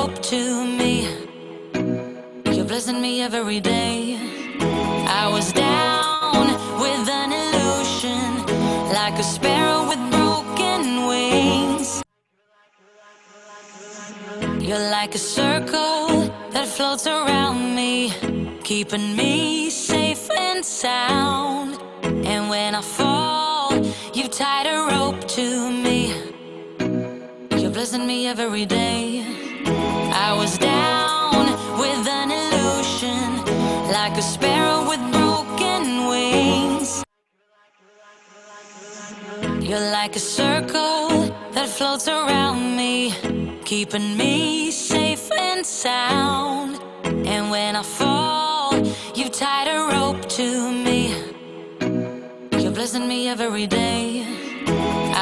rope to me. You're blessing me every day. I was down with an illusion, like a sparrow with broken wings. You're like a circle that floats around me, keeping me safe and sound. And when I fall, you tied a rope to me. You're blessing me every day. I was down with an illusion, like a sparrow with broken wings. You're like a circle that floats around me, keeping me safe and sound. And when I fall, you tied a rope to me. You're blessing me every day.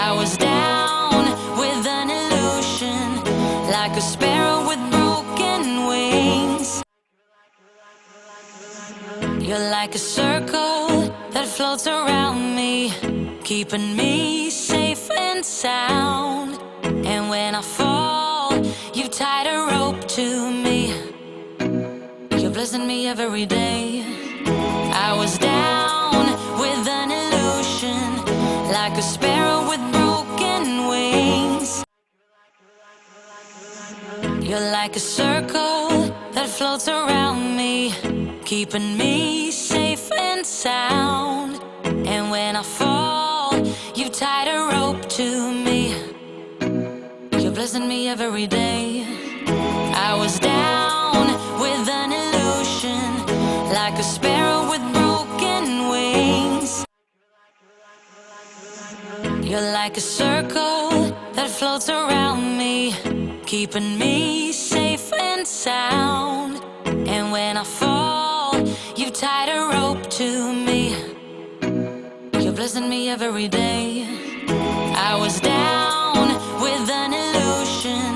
I was down with an illusion, like a sparrow with broken wings. You're like a circle that floats around me, keeping me safe and sound. And when I fall, you tied a rope to me. You're blessing me every day. I was down with an illusion, like a sparrow with broken wings. You're like a circle that floats around me, keeping me safe and sound. And when I fall, you tied a rope to me. You're blessing me every day. I was down with an illusion, like a sparrow with broken wings. You're like a circle that floats around me, keeping me safe and sound. And when I fall, you tied a rope to me. You're blessing me every day. I was down with an illusion,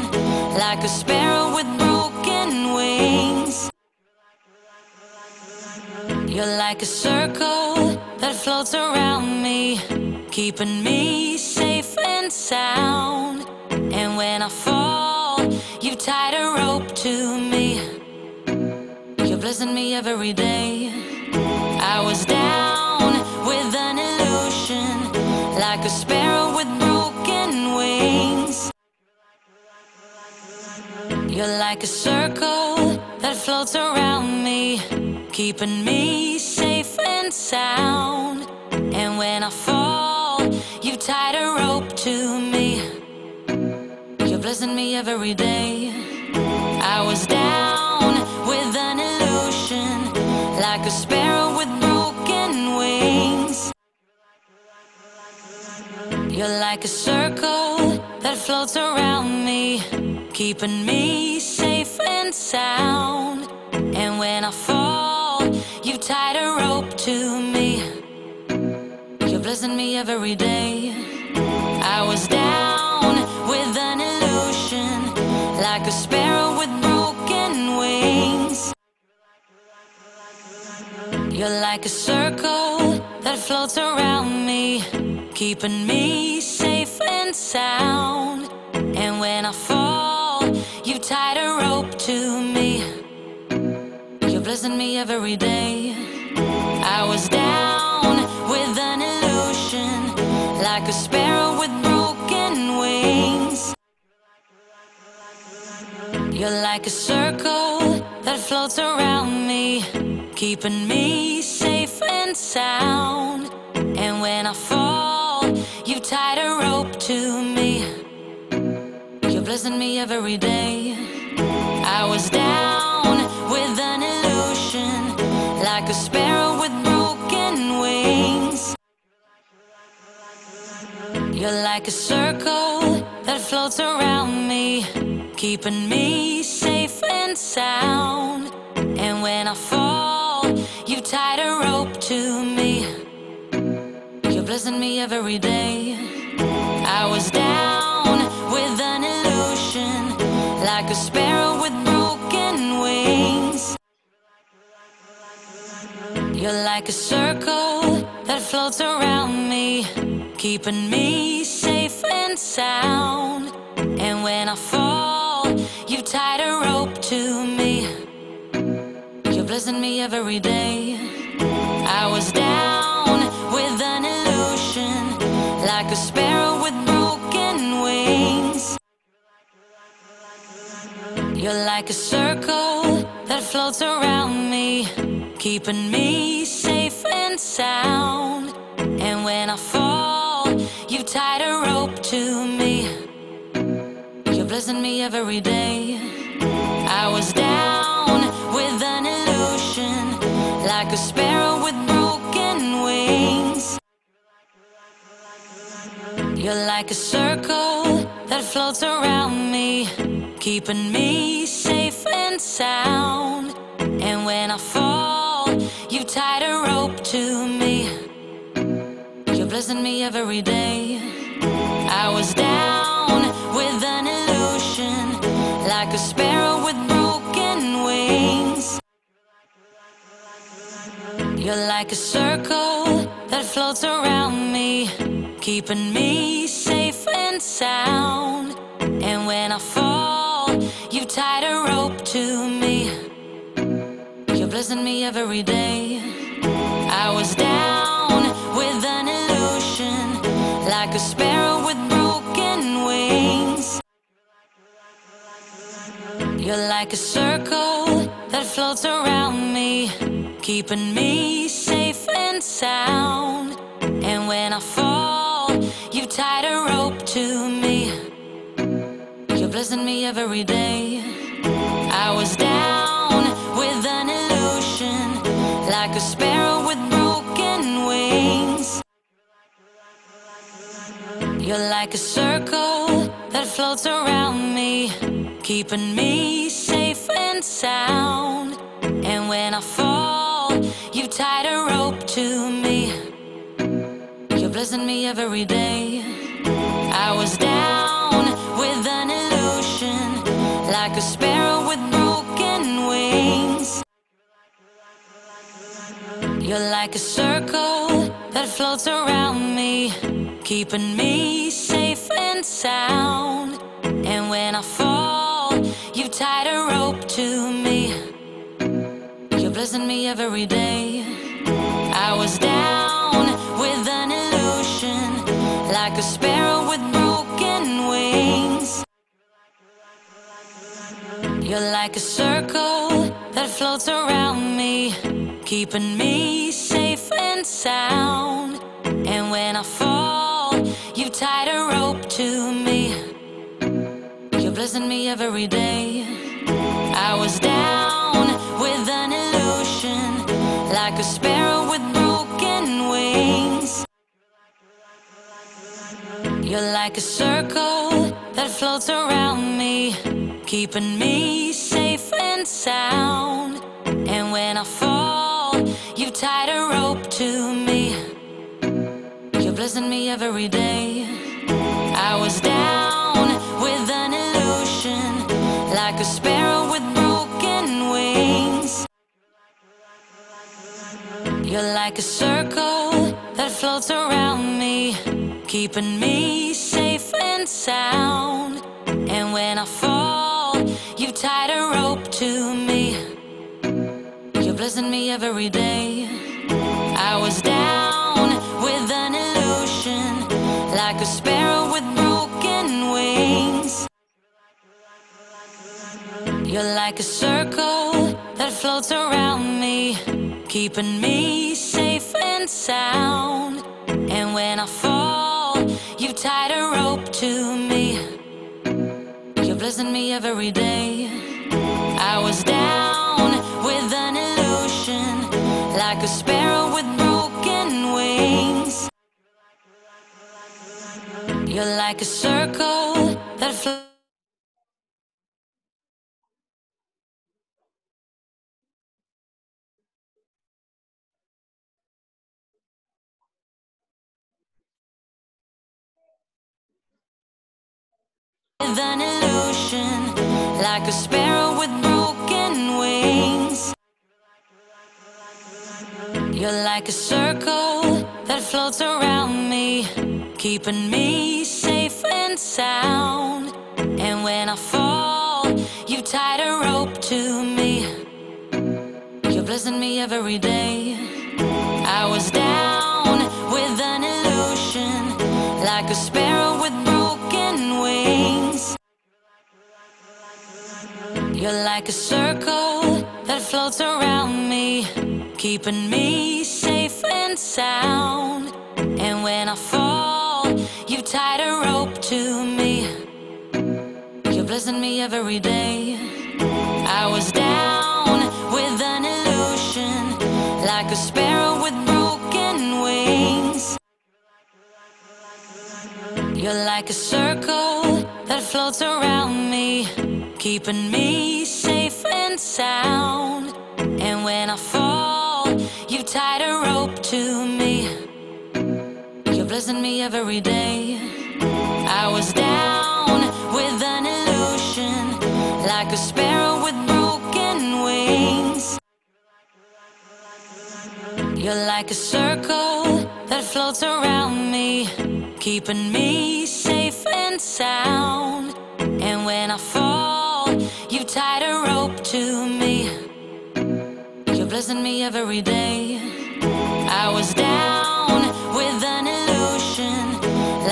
like a sparrow with broken wings. You're like a circle that floats around me, keeping me safe and sound. And when I fall, you tied a rope to me. You're blessing me every day. I was down with an illusion, like a sparrow with broken wings. You're like a circle that floats around me, keeping me safe and sound. And when I fall, you tied a rope to me. You're blessing me every day. I was down with an illusion, like a sparrow with broken wings. You're like a circle that floats around me, keeping me safe and sound. And when I fall, you tied a rope to me. You're blessing me every day. I was down with an illusion, like a sparrow with broken wings. You're like a circle that floats around me, keeping me safe and sound. And when I fall, you tied a rope to me. You're blessing me every day. I was down with an illusion, like a sparrow with broken wings. You're like a circle that floats around me, keeping me safe and sound. And when I fall, you tied a rope to me. You're blessing me every day. I was down with an illusion, like a sparrow with broken wings. You're like a circle that floats around me, keeping me safe and sound. And when I fall, you tied a rope to me. You're blessing me every day. I was down with an illusion, like a sparrow with broken wings. You're like a circle that floats around me, keeping me safe and sound. And when I fall, you tied a a rope to me. You're blessing me every day. I was down with an illusion, like a sparrow with broken wings. You're like a circle that floats around me, keeping me safe and sound. And when I fall, you tied a rope to me. You're blessing me every day. I was down with an illusion, like a sparrow with broken wings. You're like a circle that floats around me, keeping me safe and sound. And when I fall, you tied a rope to me. You're blessing me every day. I was down with an illusion, like a sparrow with broken wings. You're like a circle that floats around me, keeping me safe and sound. And when I fall, you tied a rope to me. You're blessing me every day. I was down with an illusion, like a sparrow with broken wings. You're like a circle that floats around me, keeping me safe and sound. And when I fall, you tied a rope to me. You're blessing me every day. I was down with an illusion, like a sparrow with broken wings. You're like a circle that floats around me, keeping me safe and sound. And when I fall, you tied a rope to me. You're blessing me every day. I was down with an illusion, like a sparrow with broken wings. You're like a circle that floats around me, keeping me safe and sound. And when I fall, you tied a rope to me. You're blessing me every day. I was down with an illusion, like a sparrow with broken wings. You're like a circle that floats around me, keeping me safe and sound. And when I fall, you tied a rope to me. You're blessing me every day. I was down with an illusion, like a sparrow with broken wings. You're like a circle that floats around me, keeping me safe and sound. And when I fall, you tied a rope to me. You're blessing me every day. I was down with an illusion, like a sparrow with broken wings. You're like a circle that floats around me, keeping me safe and sound. And when I fall, you tied a rope to me. You're blessing me every day. I was down with an illusion, like a sparrow with broken wings. You're like a circle that floats around me, keeping me safe and sound. And when I fall, you tied a rope to me. You're blessing me every day. I was down with an illusion, like a sparrow with broken wings. You're like a circle that floats. With an illusion, like a sparrow with broken wings. You're like a circle that floats around me, keeping me safe and sound. And when I fall, you tied a a rope to me. You're blessing me every day. I was down with an illusion, like a sparrow with broken wings. You're like a circle that floats around me, keeping me safe and sound. And when I fall, you tied a rope to me. You're blessing me every day. I was down with an illusion, like a sparrow with broken wings. You're like a circle that floats around me, keeping me safe and sound. And when I fall, you tied a rope to me. You're blessing me every day. I was down with an illusion, like a sparrow with broken wings. You're like a circle that floats around me, keeping me safe and sound. And when I fall, you tied a rope to me. You're blessing me every day. I was down with an illusion,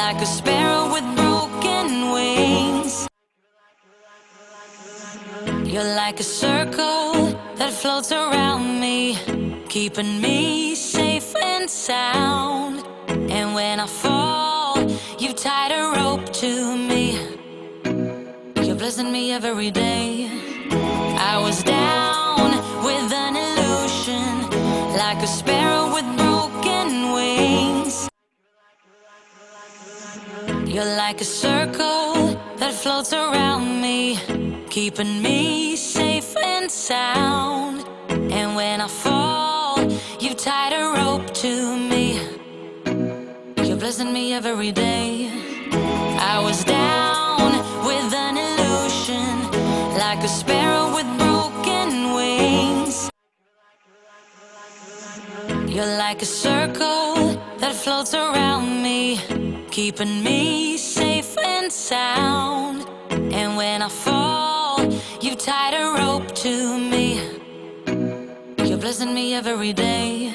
like a sparrow with broken wings. You're like a circle that floats around me, keeping me safe and sound. And when I fall, you tied a rope to me. You're blessing me every day. I was down with an illusion, like a sparrow with broken wings. You're like a circle that floats around me, keeping me safe and sound. And when I fall, you tied a rope to me. You're blessing me every day. I was down with an illusion, like a sparrow with broken wings. You're like a circle that floats around me, keeping me safe and sound. And when I fall, you tied a rope to me. You're blessing me every day.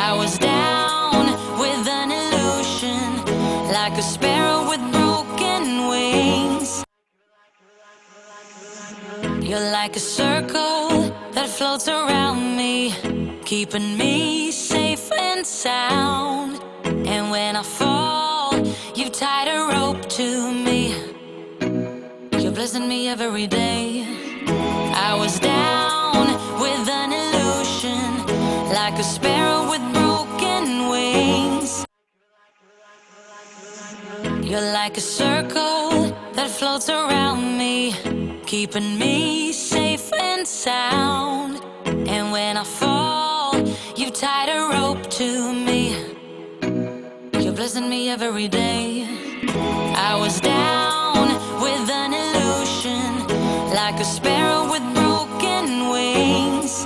I was down with an illusion, like a sparrow with broken wings. You're like a circle that floats around me, keeping me safe and sound. And when I fall, you tied a rope to me. You're blessing me every day. I was down with an illusion, like a sparrow with broken wings. You're like a circle that floats around me, keeping me safe and sound. And when I fall, you tied a rope to me. You're blessing me every day. I was down with an illusion, like a sparrow with broken wings.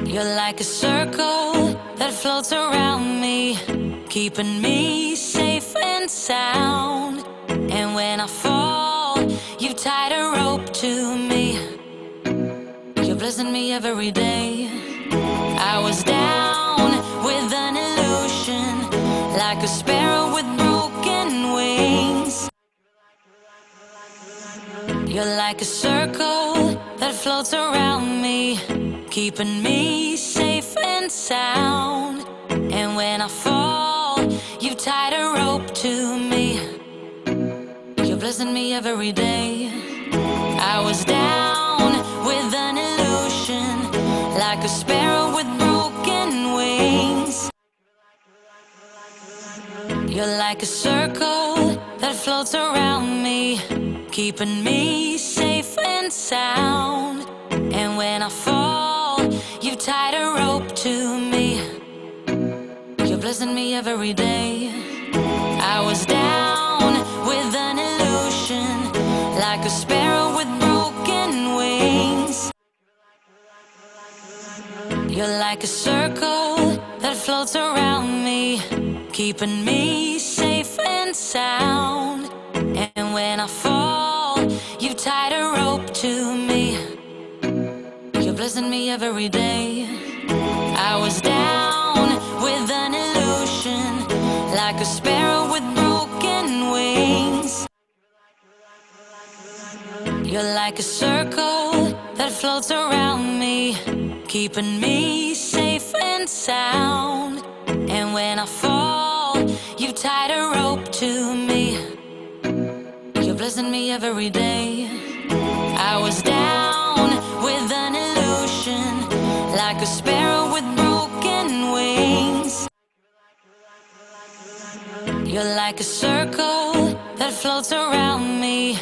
You're like a circle that floats around me, keeping me safe and sound. And when I fall, you tied a rope to me. You're blessing me every day. I was down with an illusion, like a sparrow with broken wings. You're like a circle that floats around me, keeping me safe and sound. And when I fall, you tied a rope to me. You're blessing me every day. I was down with an illusion, like a sparrow with broken wings. You're like a circle that floats around me, keeping me safe and sound. And when I fall, you tied a rope to me. You're blessing me every day. I was down with an illusion, like a sparrow with broken wings. You're like a circle that floats around me, keeping me safe and sound. And when I fall, you tied a rope to me. You're blessing me every day. I was down with an illusion, like a sparrow with broken wings. You're like a circle that floats around me, keeping me safe and sound. And when I fall, you tied a rope to me. You're blessing me every day. I was down with an illusion, like a sparrow with broken wings. You're like a circle that floats around me,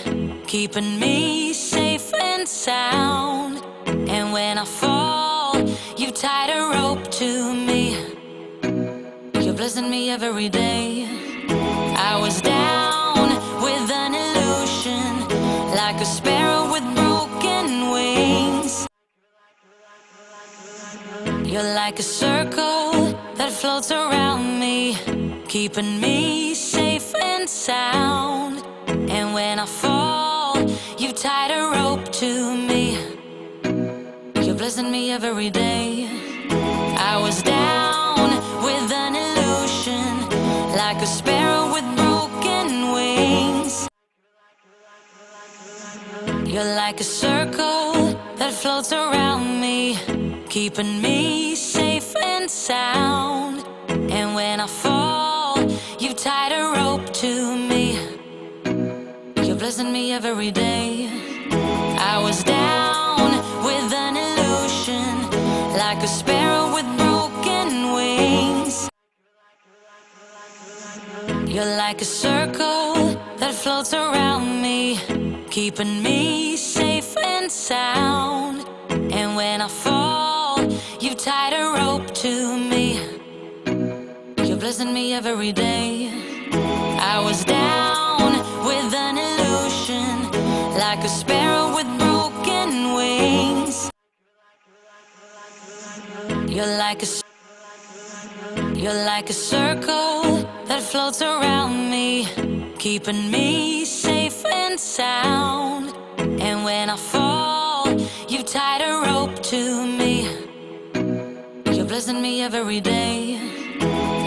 keeping me safe and sound. And when I fall, you tied a rope to me. You're blessing me every day. I was down with an illusion, like a sparrow with broken wings. You're like a circle that floats around me, keeping me safe and sound. And when I fall, you tied a rope to me. You're blessing me every day. I was down with an illusion, like a sparrow with broken wings. You're like a circle that floats around me, keeping me safe and sound. And when I fall, you tied a rope to me. You're blessing me every day. I was down with an illusion, like a sparrow with broken wings. You're like a circle that floats around me, keeping me safe and sound. And when I fall, you tied a rope to me. You're blessing me every day. I was down with an illusion, like a sparrow with broken wings. You're like a circle that floats around me, keeping me safe and sound. And when I fall, you tied a rope to me. You're blessing me every day.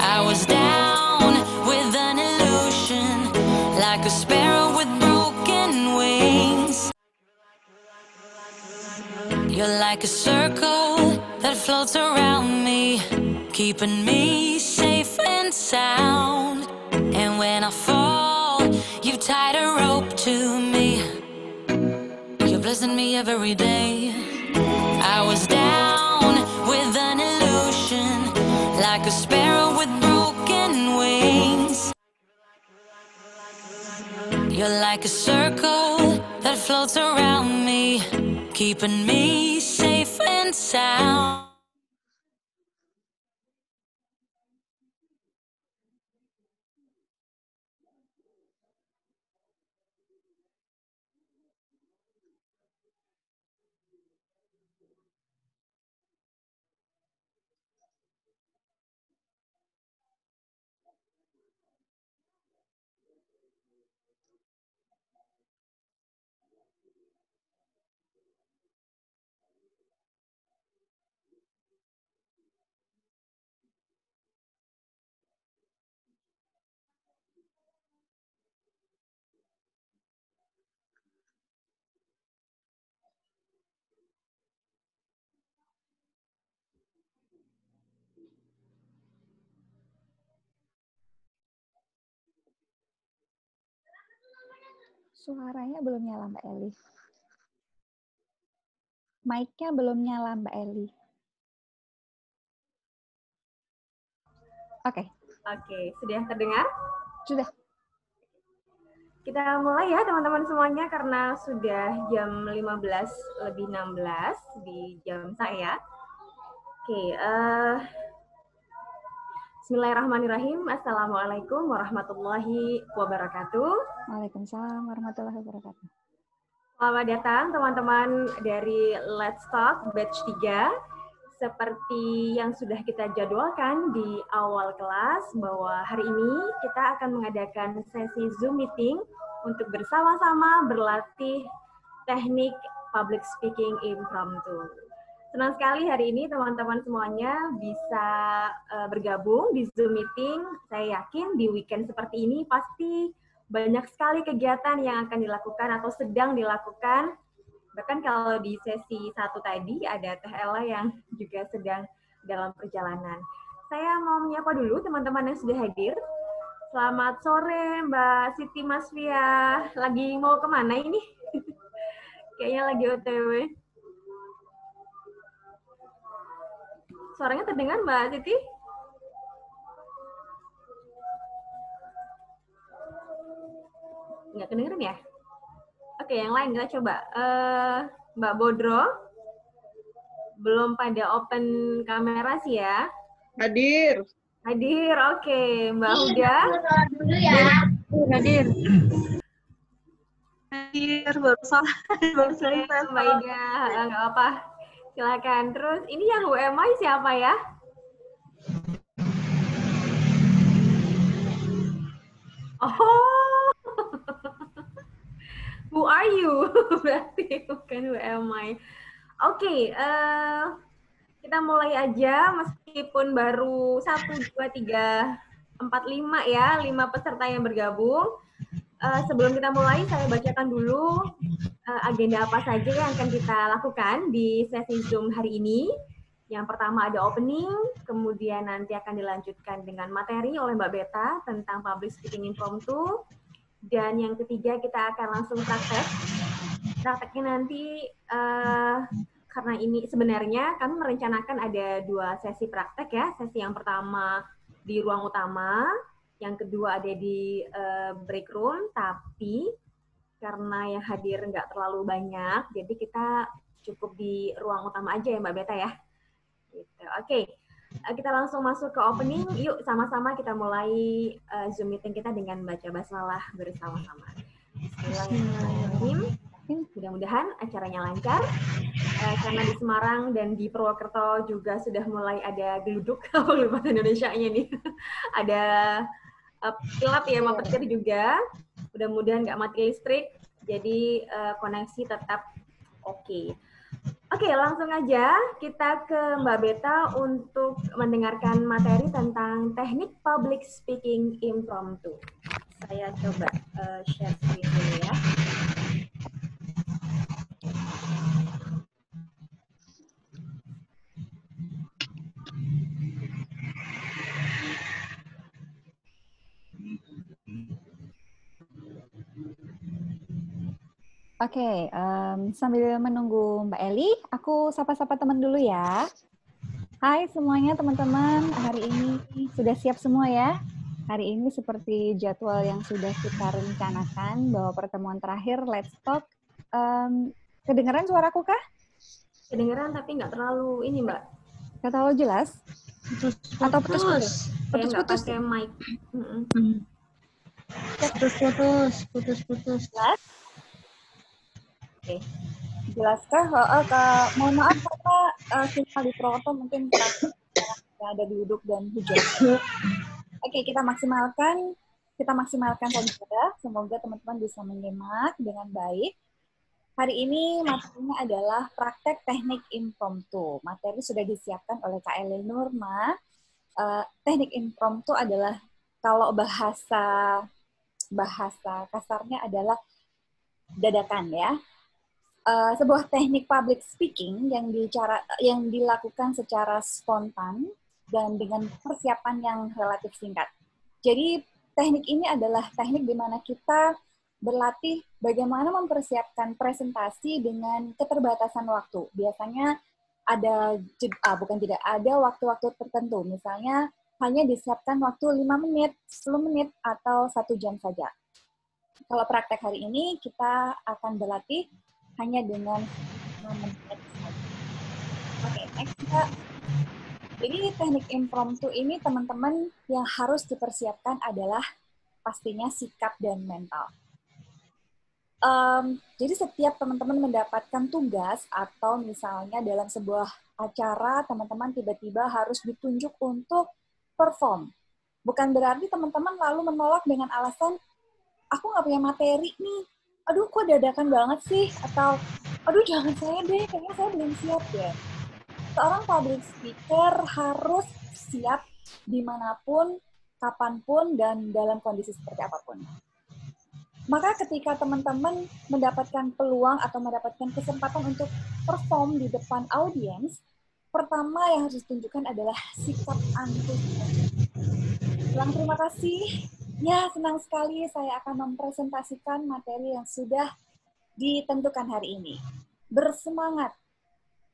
I was down with an illusion, like a sparrow with broken wings. You're like a circle that floats around me, keeping me safe and sound. And when I fall, you tied a rope to me. You're blessing me every day. I was down with an illusion, like a sparrow with broken wings. You're like a circle that floats around me, keeping me safe and sound. Suaranya belum nyala, Mbak Eli. Mic-nya belum nyala, Mbak Eli. Oke. Oke, sudah terdengar? Sudah. Kita mulai ya teman-teman semuanya karena sudah jam 15:16 di jam saya. Oke, Bismillahirrahmanirrahim. Assalamualaikum warahmatullahi wabarakatuh. Waalaikumsalam warahmatullahi wabarakatuh. Selamat datang teman-teman dari Let's Talk Batch 3. Seperti yang sudah kita jadwalkan di awal kelas bahwa hari ini kita akan mengadakan sesi Zoom meeting untuk bersama-sama berlatih teknik public speaking impromptu. Senang sekali hari ini teman-teman semuanya bisa bergabung di Zoom meeting. Saya yakin di weekend seperti ini pasti banyak sekali kegiatan yang akan dilakukan atau sedang dilakukan. Bahkan kalau di sesi 1 tadi ada Teh Ella yang juga sedang dalam perjalanan. Saya mau menyapa dulu teman-teman yang sudah hadir. Selamat sore Mbak Siti Masfia. Lagi mau kemana ini? Kayaknya lagi OTW. Suaranya terdengar Mbak Siti? Nggak kedengeran ya? Oke, yang lain kita coba. Mbak Bodro, belum pada open kamera sih ya? Hadir. Hadir, oke. Mbak Huda? Dulu ya. Hadir. Hadir, baru selesai. Mbak Ida, nggak apa. Silakan. Terus ini yang UMI siapa ya? Oh, who are you? Berarti bukan UMI. Oke, kita mulai aja meskipun baru 1, 2, 3, 4, 5 ya, 5 peserta yang bergabung. Sebelum kita mulai, saya bacakan dulu agenda apa saja yang akan kita lakukan di sesi Zoom hari ini. Yang pertama ada opening, kemudian nanti akan dilanjutkan dengan materi oleh Mbak Beta tentang public speaking impromptu. Dan yang ketiga kita akan langsung praktek. Prakteknya nanti karena ini sebenarnya kami merencanakan ada 2 sesi praktek ya. Sesi yang pertama di ruang utama, yang kedua ada di break room, tapi karena yang hadir nggak terlalu banyak, jadi kita cukup di ruang utama aja ya Mbak Beta ya. Gitu. Oke, kita langsung masuk ke opening. Yuk sama-sama kita mulai Zoom meeting kita dengan baca basmalah bersama-sama. Bismillahirrahmanirrahim. Mudah-mudahan acaranya lancar. Karena di Semarang dan di Purwokerto juga sudah mulai ada geluduk bahasa Indonesianya nih. Ada kilat ya, sama petir juga. Mudah-mudahan nggak mati listrik. Jadi koneksi tetap oke. Oke, langsung aja kita ke Mbak Beta untuk mendengarkan materi tentang teknik public speaking impromptu. Saya coba share screen dulu ya. Oke, sambil menunggu Mbak Eli, aku sapa-sapa teman dulu ya. Hai semuanya teman-teman, hari ini sudah siap semua ya? Hari ini seperti jadwal yang sudah kita rencanakan bahwa pertemuan terakhir Let's Talk. Kedengeran suaraku kah? Kedengeran tapi nggak terlalu ini Mbak. Nggak terlalu jelas? Atau putus-putus? Kayak nggak Putus-putus pakai mic. Putus-putus. Jelas? Oke. Jelaskah? Mohon maaf karena sinyal di Purwokerto mungkin kurang ada duduk dan hujan. Oke, kita maksimalkan saja. Semoga teman-teman bisa menyimak dengan baik. Hari ini materinya adalah praktek teknik impromptu. Materi sudah disiapkan oleh Kak Elil Nurma. Teknik impromptu adalah kalau bahasa kasarnya adalah dadakan ya. Sebuah teknik public speaking yang dilakukan secara spontan dan dengan persiapan yang relatif singkat. Jadi teknik ini adalah teknik di mana kita berlatih bagaimana mempersiapkan presentasi dengan keterbatasan waktu. Biasanya ada waktu-waktu tertentu. Misalnya hanya disiapkan waktu 5 menit, 10 menit, atau 1 jam saja. Kalau praktek hari ini kita akan berlatih hanya dengan 5 menit saja. Oke, next Mbak. Jadi teknik impromptu ini teman-teman yang harus dipersiapkan adalah pastinya sikap dan mental. Jadi setiap teman-teman mendapatkan tugas atau misalnya dalam sebuah acara teman-teman tiba-tiba harus ditunjuk untuk perform. Bukan berarti teman-teman lalu menolak dengan alasan aku nggak punya materi nih, aduh kok dadakan banget sih, atau aduh jangan saya deh, kayaknya saya belum siap ya. Seorang public speaker harus siap dimanapun, kapanpun, dan dalam kondisi seperti apapun. Maka ketika teman-teman mendapatkan peluang atau mendapatkan kesempatan untuk perform di depan audiens, pertama yang harus ditunjukkan adalah sikap antusias. Bilang terima kasih. Ya, senang sekali saya akan mempresentasikan materi yang sudah ditentukan hari ini. Bersemangat.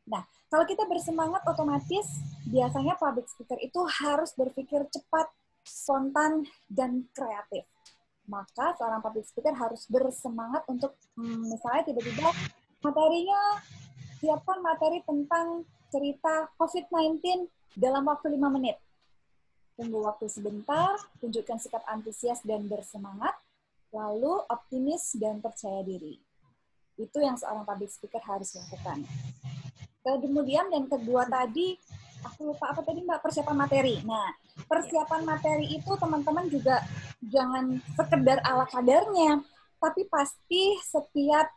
Nah, kalau kita bersemangat otomatis biasanya public speaker itu harus berpikir cepat, spontan, dan kreatif. Maka seorang public speaker harus bersemangat untuk misalnya tiba-tiba materinya, siapkan materi tentang cerita COVID-19 dalam waktu 5 menit. Tunggu waktu sebentar, tunjukkan sikap antusias dan bersemangat, lalu optimis dan percaya diri. Itu yang seorang public speaker harus lakukan. Kemudian yang kedua tadi, aku lupa apa tadi Mbak, persiapan materi. Nah, persiapan materi itu teman-teman juga jangan sekedar ala kadarnya, tapi pasti setiap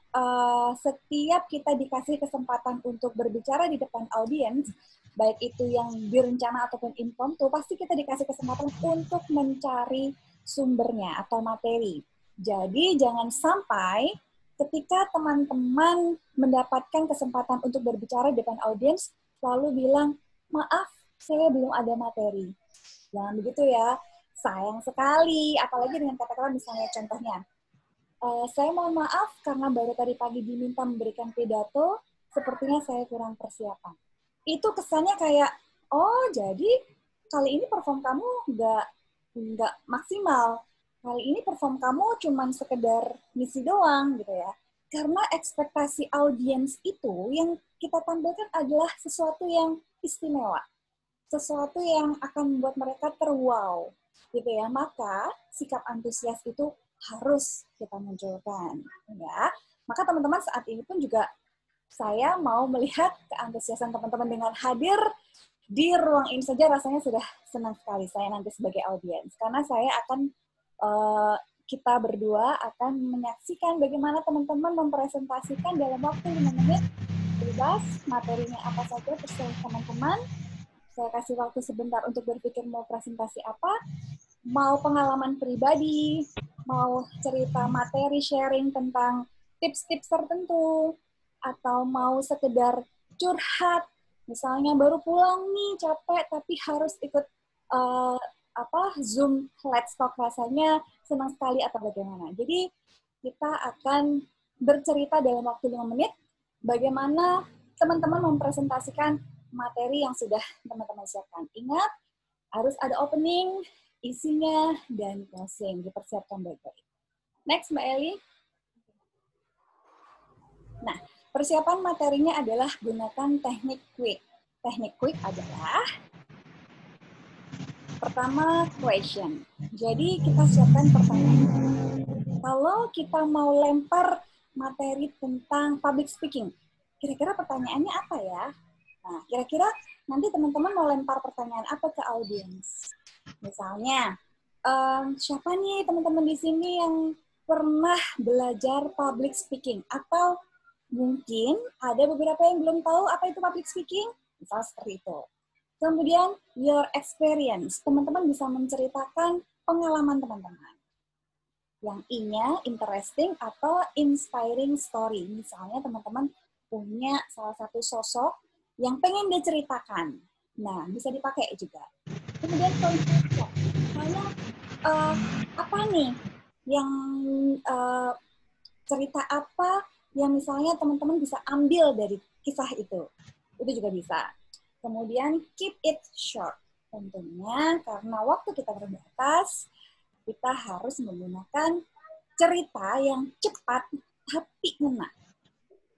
kita dikasih kesempatan untuk berbicara di depan audiens, baik itu yang direncana ataupun impromptu, pasti kita dikasih kesempatan untuk mencari sumbernya atau materi. Jadi jangan sampai ketika teman-teman mendapatkan kesempatan untuk berbicara di depan audiens, lalu bilang, maaf, saya belum ada materi. Jangan begitu ya, sayang sekali. Apalagi dengan kata-kata misalnya contohnya, saya mohon maaf karena baru tadi pagi diminta memberikan pidato, sepertinya saya kurang persiapan. Itu kesannya kayak, oh jadi kali ini perform kamu nggak maksimal. Kali ini perform kamu cuman sekedar misi doang gitu ya. Karena ekspektasi audiens itu yang kita tampilkan adalah sesuatu yang istimewa. Sesuatu yang akan membuat mereka terwow gitu ya. Maka sikap antusias itu harus kita munculkan ya. Maka teman-teman saat ini pun juga saya mau melihat keantusiasan teman-teman dengan hadir di ruang ini saja rasanya sudah senang sekali saya nanti sebagai audiens. Karena saya akan kita berdua akan menyaksikan bagaimana teman-teman mempresentasikan dalam waktu 5 menit bebas, materinya apa saja terserah teman-teman. Saya kasih waktu sebentar untuk berpikir mau presentasi apa, mau pengalaman pribadi, mau cerita materi sharing tentang tips-tips tertentu, atau mau sekedar curhat, misalnya baru pulang nih capek tapi harus ikut Zoom Let's Talk rasanya senang sekali atau bagaimana. Jadi kita akan bercerita dalam waktu 5 menit bagaimana teman-teman mempresentasikan materi yang sudah teman-teman siapkan. Ingat, harus ada opening, isinya, dan closing. Dipersiapkan baik-baik. Next, Mbak Eli. Nah, persiapan materinya adalah gunakan teknik quick. Teknik quick adalah pertama, question. Jadi kita siapkan pertanyaan. Kalau kita mau lempar materi tentang public speaking, kira-kira pertanyaannya apa ya? Nah, kira-kira nanti teman-teman mau lempar pertanyaan apa ke audiens? Misalnya, siapa nih teman-teman di sini yang pernah belajar public speaking? Atau mungkin ada beberapa yang belum tahu apa itu public speaking? Misal seperti itu. Kemudian, your experience. Teman-teman bisa menceritakan pengalaman teman-teman. Yang I-nya interesting atau inspiring story. Misalnya teman-teman punya salah satu sosok yang pengen diceritakan. Nah, bisa dipakai juga. Kemudian, misalnya, apa nih yang cerita apa yang misalnya teman-teman bisa ambil dari kisah itu. Itu juga bisa. Kemudian keep it short. Tentunya karena waktu kita terbatas, kita harus menggunakan cerita yang cepat tapi ngena.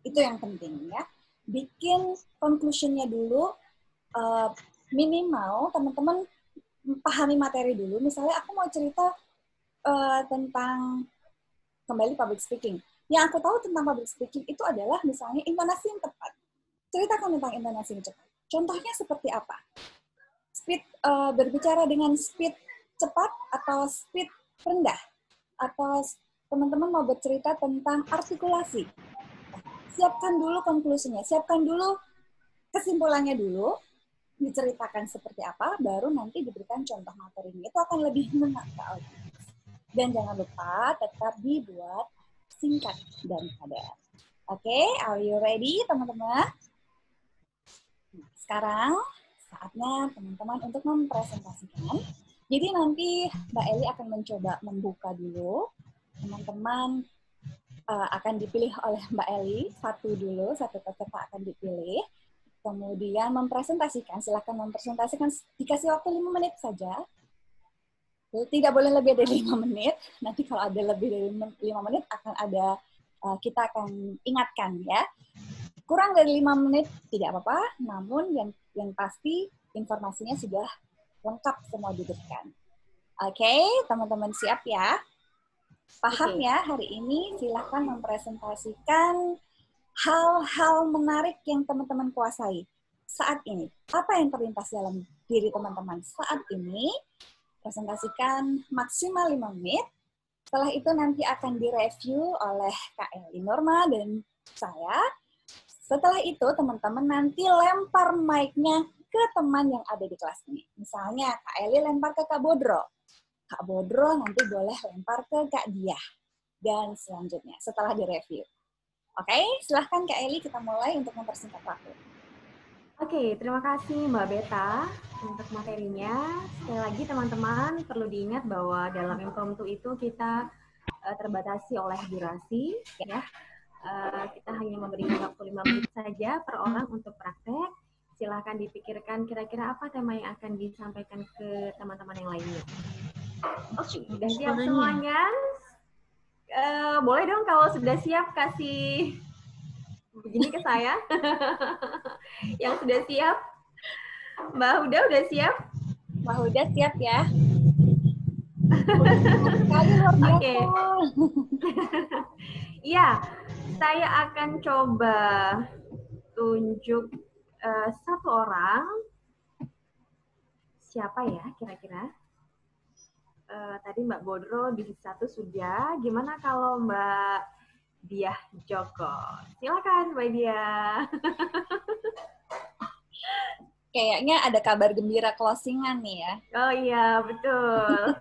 Itu yang penting ya. Bikin conclusion-nya dulu, minimal teman-teman pahami materi dulu. Misalnya aku mau cerita tentang kembali public speaking. Yang aku tahu tentang public speaking itu adalah misalnya intonasi yang tepat. Ceritakan tentang intonasi yang cepat. Contohnya seperti apa? Speed berbicara dengan speed cepat atau speed rendah? Atau teman-teman mau bercerita tentang artikulasi. Siapkan dulu konklusinya, siapkan dulu kesimpulannya dulu, diceritakan seperti apa, baru nanti diberikan contoh materinya. Itu akan lebih mengena ke audiens. Dan jangan lupa tetap dibuat singkat dan padat. Oke, are you ready teman-teman? Sekarang saatnya teman-teman untuk mempresentasikan. Jadi nanti Mbak Eli akan mencoba membuka dulu. Teman-teman akan dipilih oleh Mbak Eli, satu peserta akan dipilih. Kemudian mempresentasikan, silakan mempresentasikan, dikasih waktu 5 menit saja. Tidak boleh lebih dari 5 menit. Nanti kalau ada lebih dari 5 menit akan ada, kita akan ingatkan ya. Kurang dari 5 menit tidak apa-apa, namun yang pasti informasinya sudah lengkap semua diberikan. Oke, teman-teman siap ya? Paham ya hari ini? Silahkan mempresentasikan hal-hal menarik yang teman-teman kuasai saat ini. Apa yang terlintas dalam diri teman-teman saat ini? Presentasikan maksimal 5 menit. Setelah itu nanti akan direview oleh Kak Eli Norma dan saya. Setelah itu teman-teman nanti lempar mic-nya ke teman yang ada di kelas ini. Misalnya Kak Eli lempar ke Kak Bodro. Kak Bodro nanti boleh lempar ke Kak Diah. Dan selanjutnya setelah direview. Oke, silahkan Kak Eli, kita mulai untuk mempersingkat waktu. Oke, terima kasih Mbak Beta untuk materinya. Sekali lagi teman-teman perlu diingat bahwa dalam impromptu itu kita terbatasi oleh durasi, ya. Kita hanya memberikan waktu 5 menit saja per orang untuk praktek. Silahkan dipikirkan kira-kira apa tema yang akan disampaikan ke teman-teman yang lainnya. Oke, sudah siap semuanya? Boleh dong kalau sudah siap kasih begini ke saya. Yang sudah siap? Mbak Huda udah siap? Mbak Huda siap ya? Sekali luar biasa. Oke. Iya, saya akan coba tunjuk satu orang. Siapa ya kira-kira? Tadi Mbak Bodro di satu sudah. Gimana kalau Mbak Diah Joko? Silakan Mbak Diah. Kayaknya ada kabar gembira closingan nih ya. Oh iya, betul.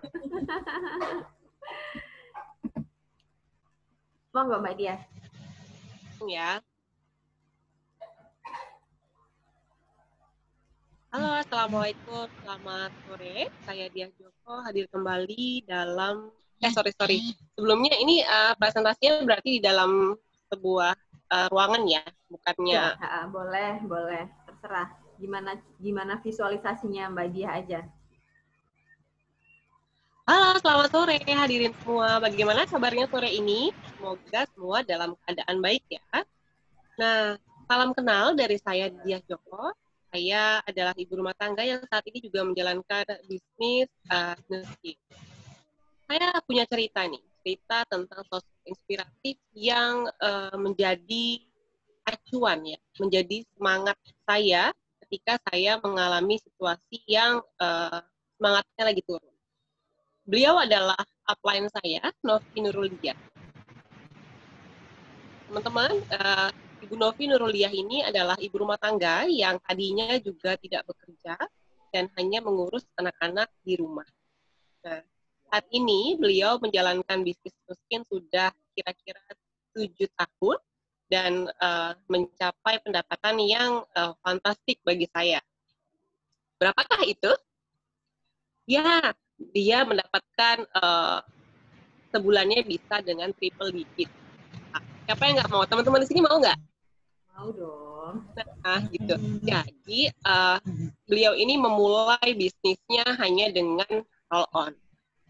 Monggo Mbak Diah. Ya. Halo, Assalamualaikum, selamat sore. Saya Diah Joko, hadir kembali dalam, sorry. Sebelumnya ini presentasinya berarti di dalam sebuah ruangan ya, bukannya. Ya, boleh, terserah. Gimana visualisasinya Mbak Diah aja. Halo, selamat sore hadirin semua. Bagaimana kabarnya sore ini? Semoga semua dalam keadaan baik ya. Nah, salam kenal dari saya Diah Joko. Saya adalah ibu rumah tangga yang saat ini juga menjalankan bisnis nursing. Saya punya cerita tentang sosok inspiratif yang menjadi acuan ya, menjadi semangat saya ketika saya mengalami situasi yang semangatnya lagi turun. Beliau adalah upline saya, Novi Nuruliyah. Teman-teman, Ibu Novi Nuruliyah ini adalah ibu rumah tangga yang tadinya juga tidak bekerja dan hanya mengurus anak-anak di rumah. Nah, saat ini beliau menjalankan bisnis nursing sudah kira-kira 7 tahun dan mencapai pendapatan yang fantastik bagi saya. Berapakah itu? Ya, dia mendapatkan sebulannya bisa dengan triple digit. Siapa yang nggak mau? Teman-teman di sini mau nggak? Mau dong. Nah, gitu. Jadi, beliau ini memulai bisnisnya hanya dengan roll on.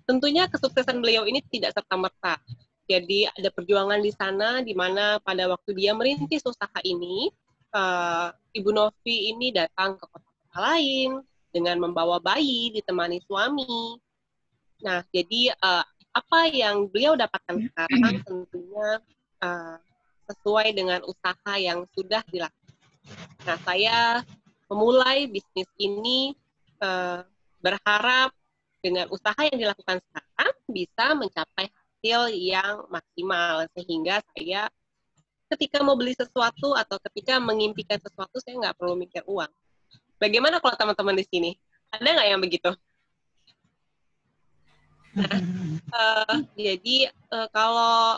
Tentunya kesuksesan beliau ini tidak serta-merta. Jadi, ada perjuangan di sana, di mana pada waktu dia merintis usaha ini, Ibu Novi ini datang ke kota lain, dengan membawa bayi, ditemani suami. Nah, jadi apa yang beliau dapatkan sekarang tentunya sesuai dengan usaha yang sudah dilakukan. Nah, saya memulai bisnis ini berharap dengan usaha yang dilakukan sekarang bisa mencapai hasil hasil yang maksimal, sehingga saya ketika mau beli sesuatu atau ketika mengimpikan sesuatu, saya nggak perlu mikir uang. Bagaimana kalau teman-teman di sini? Ada nggak yang begitu? Nah, jadi kalau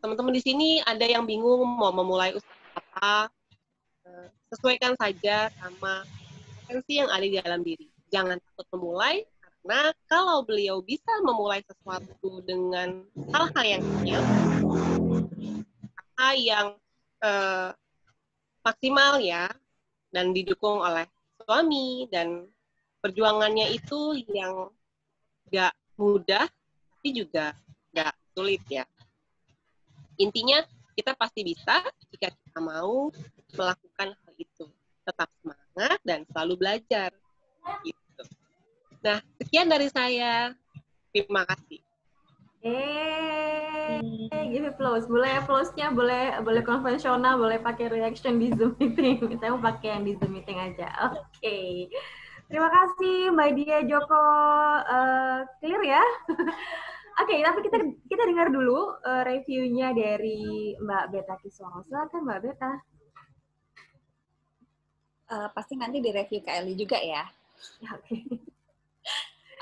teman-teman di sini ada yang bingung mau memulai usaha apa, sesuaikan saja sama potensi yang ada di dalam diri. Jangan takut memulai, karena kalau beliau bisa memulai sesuatu dengan hal-hal yang kecil, hal yang maksimal ya, dan didukung oleh suami, dan perjuangannya itu yang gak mudah, tapi juga gak sulit ya. Intinya kita pasti bisa jika kita mau melakukan hal itu. Tetap semangat dan selalu belajar. Gitu. Nah, sekian dari saya. Terima kasih. Give applause. Boleh applause-nya, boleh konvensional, boleh pakai reaction di Zoom meeting. Saya mau pakai yang di Zoom meeting aja. Oke. Terima kasih Mbak Dia Joko. Clear ya? Oke, tapi kita dengar dulu reviewnya dari Mbak Beta Kiswango. Silakan Mbak Beta. Pasti nanti direview ke Eli juga ya. Oke.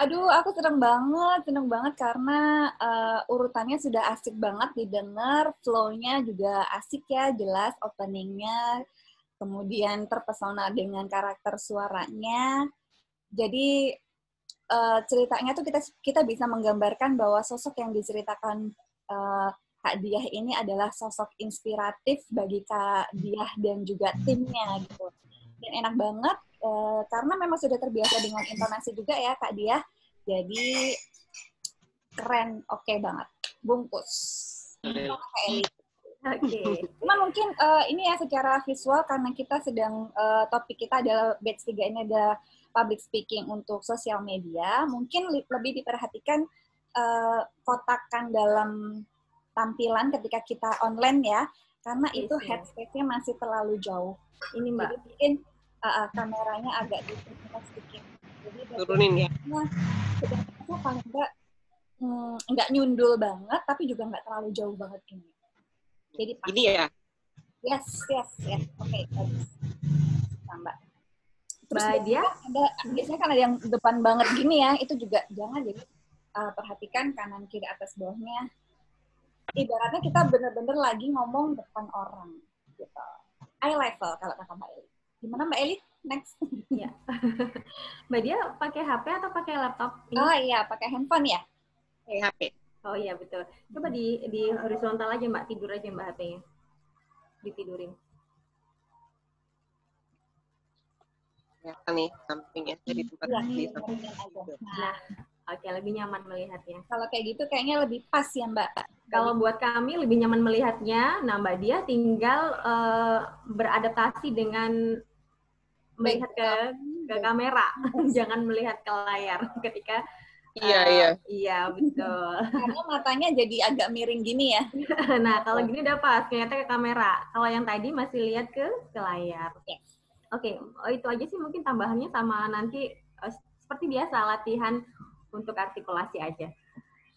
Aduh, aku seneng banget karena urutannya sudah asik banget didengar, flow-nya juga asik ya, jelas opening-nya, kemudian terpesona dengan karakter suaranya. Jadi ceritanya tuh kita bisa menggambarkan bahwa sosok yang diceritakan Kak Diah ini adalah sosok inspiratif bagi Kak Diah dan juga timnya gitu. Dan enak banget karena memang sudah terbiasa dengan intonasi juga ya Kak Diah. Jadi keren, oke banget. Bungkus. Oke. Cuma mungkin ini ya secara visual karena kita sedang topik kita adalah batch 3 ini ada public speaking untuk sosial media, mungkin lebih diperhatikan kotakan dalam tampilan ketika kita online ya, karena itu headspace-nya masih terlalu jauh. Ini Mbak. Jadi mungkin kameranya agak diturunkan sedikit. Jadi turunin ya. Sedangkan paling nggak nyundul banget, tapi juga nggak terlalu jauh banget ini. Jadi pas. Ini ya. Yes. Oke, bagus. Mbak. Terus Dia biasanya kan ada yang depan banget gini ya, itu juga jangan, jadi perhatikan kanan kiri atas bawahnya. Ibaratnya kita bener-bener lagi ngomong depan orang gitu. Eye level kalau kata Mbak Eli. Gimana Mbak Eli? Next. Ya. Mbak Dia pakai HP atau pakai laptop? Oh iya, pakai handphone ya? Pakai HP. Oh iya betul. Coba di horizontal aja Mbak, tidur aja Mbak HP-nya. Ditidurin. Ya, nih sampingnya jadi tempat di samping. Nah, oke, lebih nyaman melihatnya. Kalau kayak gitu kayaknya lebih pas ya Mbak. Kalau buat kami lebih nyaman melihatnya, nah Mbak Dia tinggal beradaptasi dengan melihat ke kamera, jangan melihat ke layar ketika Iya, betul. Karena matanya jadi agak miring gini ya. Nah, kalau gini udah pas, kelihatan ke kamera. Kalau yang tadi masih lihat ke layar. Yes. Oke, itu aja sih mungkin tambahannya sama nanti seperti biasa latihan untuk artikulasi aja.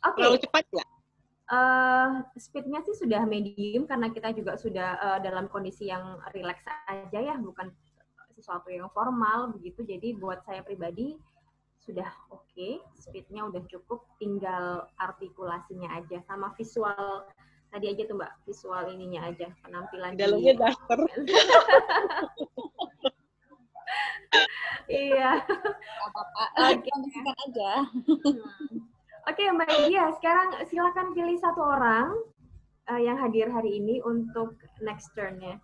Oke. Terlalu cepat nggak? Speednya sih sudah medium karena kita juga sudah dalam kondisi yang rileks aja ya, bukan sesuatu yang formal begitu. Jadi buat saya pribadi sudah oke, speednya udah cukup, tinggal artikulasinya aja sama visual tadi aja tuh Mbak, visual ininya aja, penampilan dalamnya daster. Iya. Apa-apa, kondisikan aja. Oke Mbak Dia, sekarang silakan pilih satu orang yang hadir hari ini untuk next turn-nya.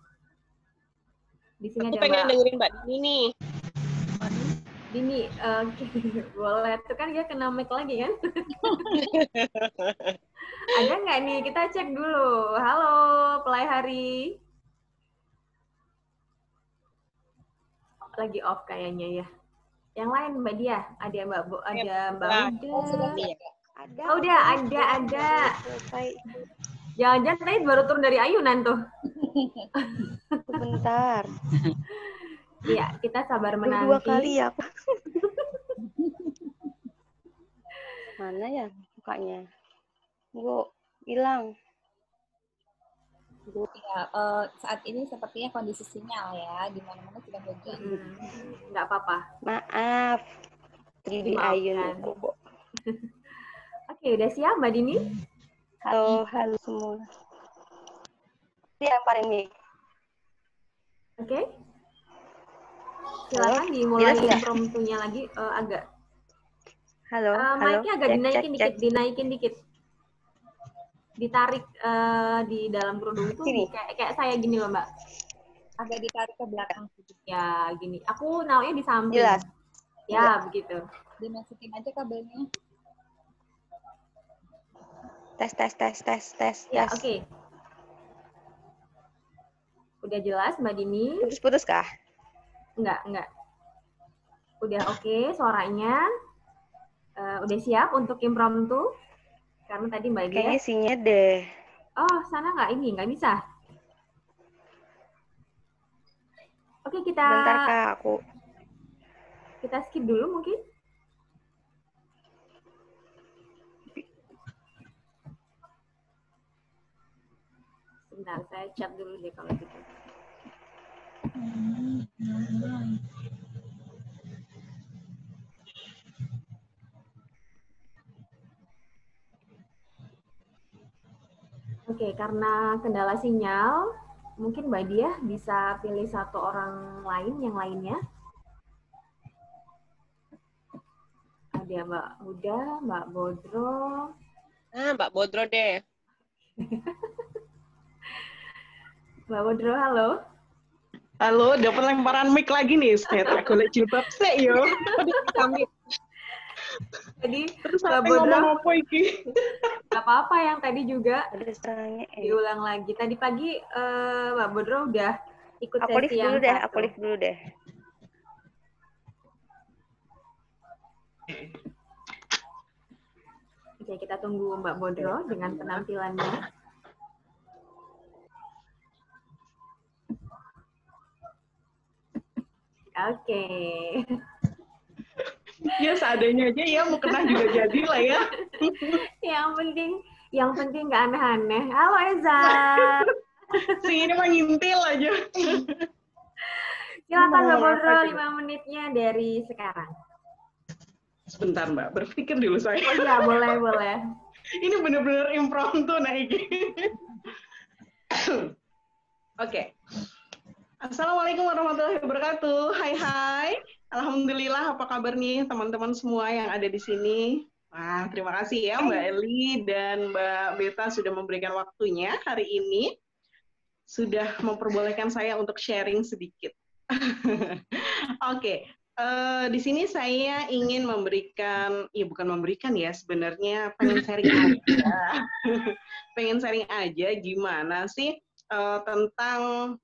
Di sini Aku ada pengen Mbak dengerin Mbak Dini nih. Dini, boleh. Tuh kan dia kena mic lagi kan? Ada nggak nih? Kita cek dulu. Halo, Pelai Hari. Lagi off kayaknya ya. Yang lain Mbak Dia, ada Mbak Uda. Ada. Oh, udah, ada. Jangan-jangan tadi baru turun dari ayunan tuh. Sebentar. Iya, kita sabar menanti. Dua kali ya. Mana ya mukanya? Bu, hilang. Ya, saat ini sepertinya kondisi sinyal ya, di mana-mana sudah hujan. Nggak apa-apa. Maaf. Jadi Dimaafkan. Ayun. Oke, udah siap Mbak Dini? Halo semua. Lemparin nih. Oke. Silakan dimulai Jelas nggak? impromptunya lagi agak. Halo. Mic-nya agak Cek, dinaikin cek, dikit, cek. dinaikin dikit. Ditarik di dalam kerudung itu Sini. kayak saya gini loh Mbak. Agak ditarik ke belakang sedikit. Ya gini. Aku naunya di samping. Jelas. Ya begitu. Dimasukin aja kabelnya. Tes. Ya oke. Udah jelas Mbak Dini? Putus-putus kah? Enggak. Udah oke suaranya. Udah siap untuk impromptu? Karena tadi Mbak Dia. Kayaknya sinyal deh. Oh, sana nggak bisa? Oke, Bentar Kak, kita skip dulu mungkin. Sebentar, saya chat dulu deh kalau gitu. Oke, karena kendala sinyal, mungkin Mbak Diah bisa pilih satu orang lain yang lainnya. Ada Mbak Huda, Mbak Bodro. Mbak Bodro deh. Mbak Bodro, halo. Halo, dapat lemparan mic lagi nih. Saya tak golek jilbab sih yo. Tadi Terus Mbak sampai Bodro, ngomong apa iki? nggak apa-apa yang tadi juga ada serangnya. diulang lagi. Tadi pagi Mbak Bodro udah ikut Aku live sesi yang satu. Aku live dulu deh. Oke, kita tunggu Mbak Bodro dengan penampilannya. Oke. Ya seadanya aja ya, mau kena juga jadi lah ya. yang penting nggak aneh-aneh. Halo Eza. Si ini mah ngintil aja. Silakan Mbak Bodro 5 menitnya dari sekarang. Sebentar Mbak, berpikir dulu saya. Oh iya, boleh. Ini bener-bener impromptu nah iki. Oke. Assalamualaikum warahmatullahi wabarakatuh. Hai. Alhamdulillah, apa kabar nih teman-teman semua yang ada di sini? Wah, terima kasih ya Mbak Eli dan Mbak Beta sudah memberikan waktunya hari ini. Sudah memperbolehkan saya untuk sharing sedikit. Oke. Di sini saya ingin memberikan, ya bukan memberikan ya, sebenarnya pengen sharing aja. Pengen sharing aja gimana sih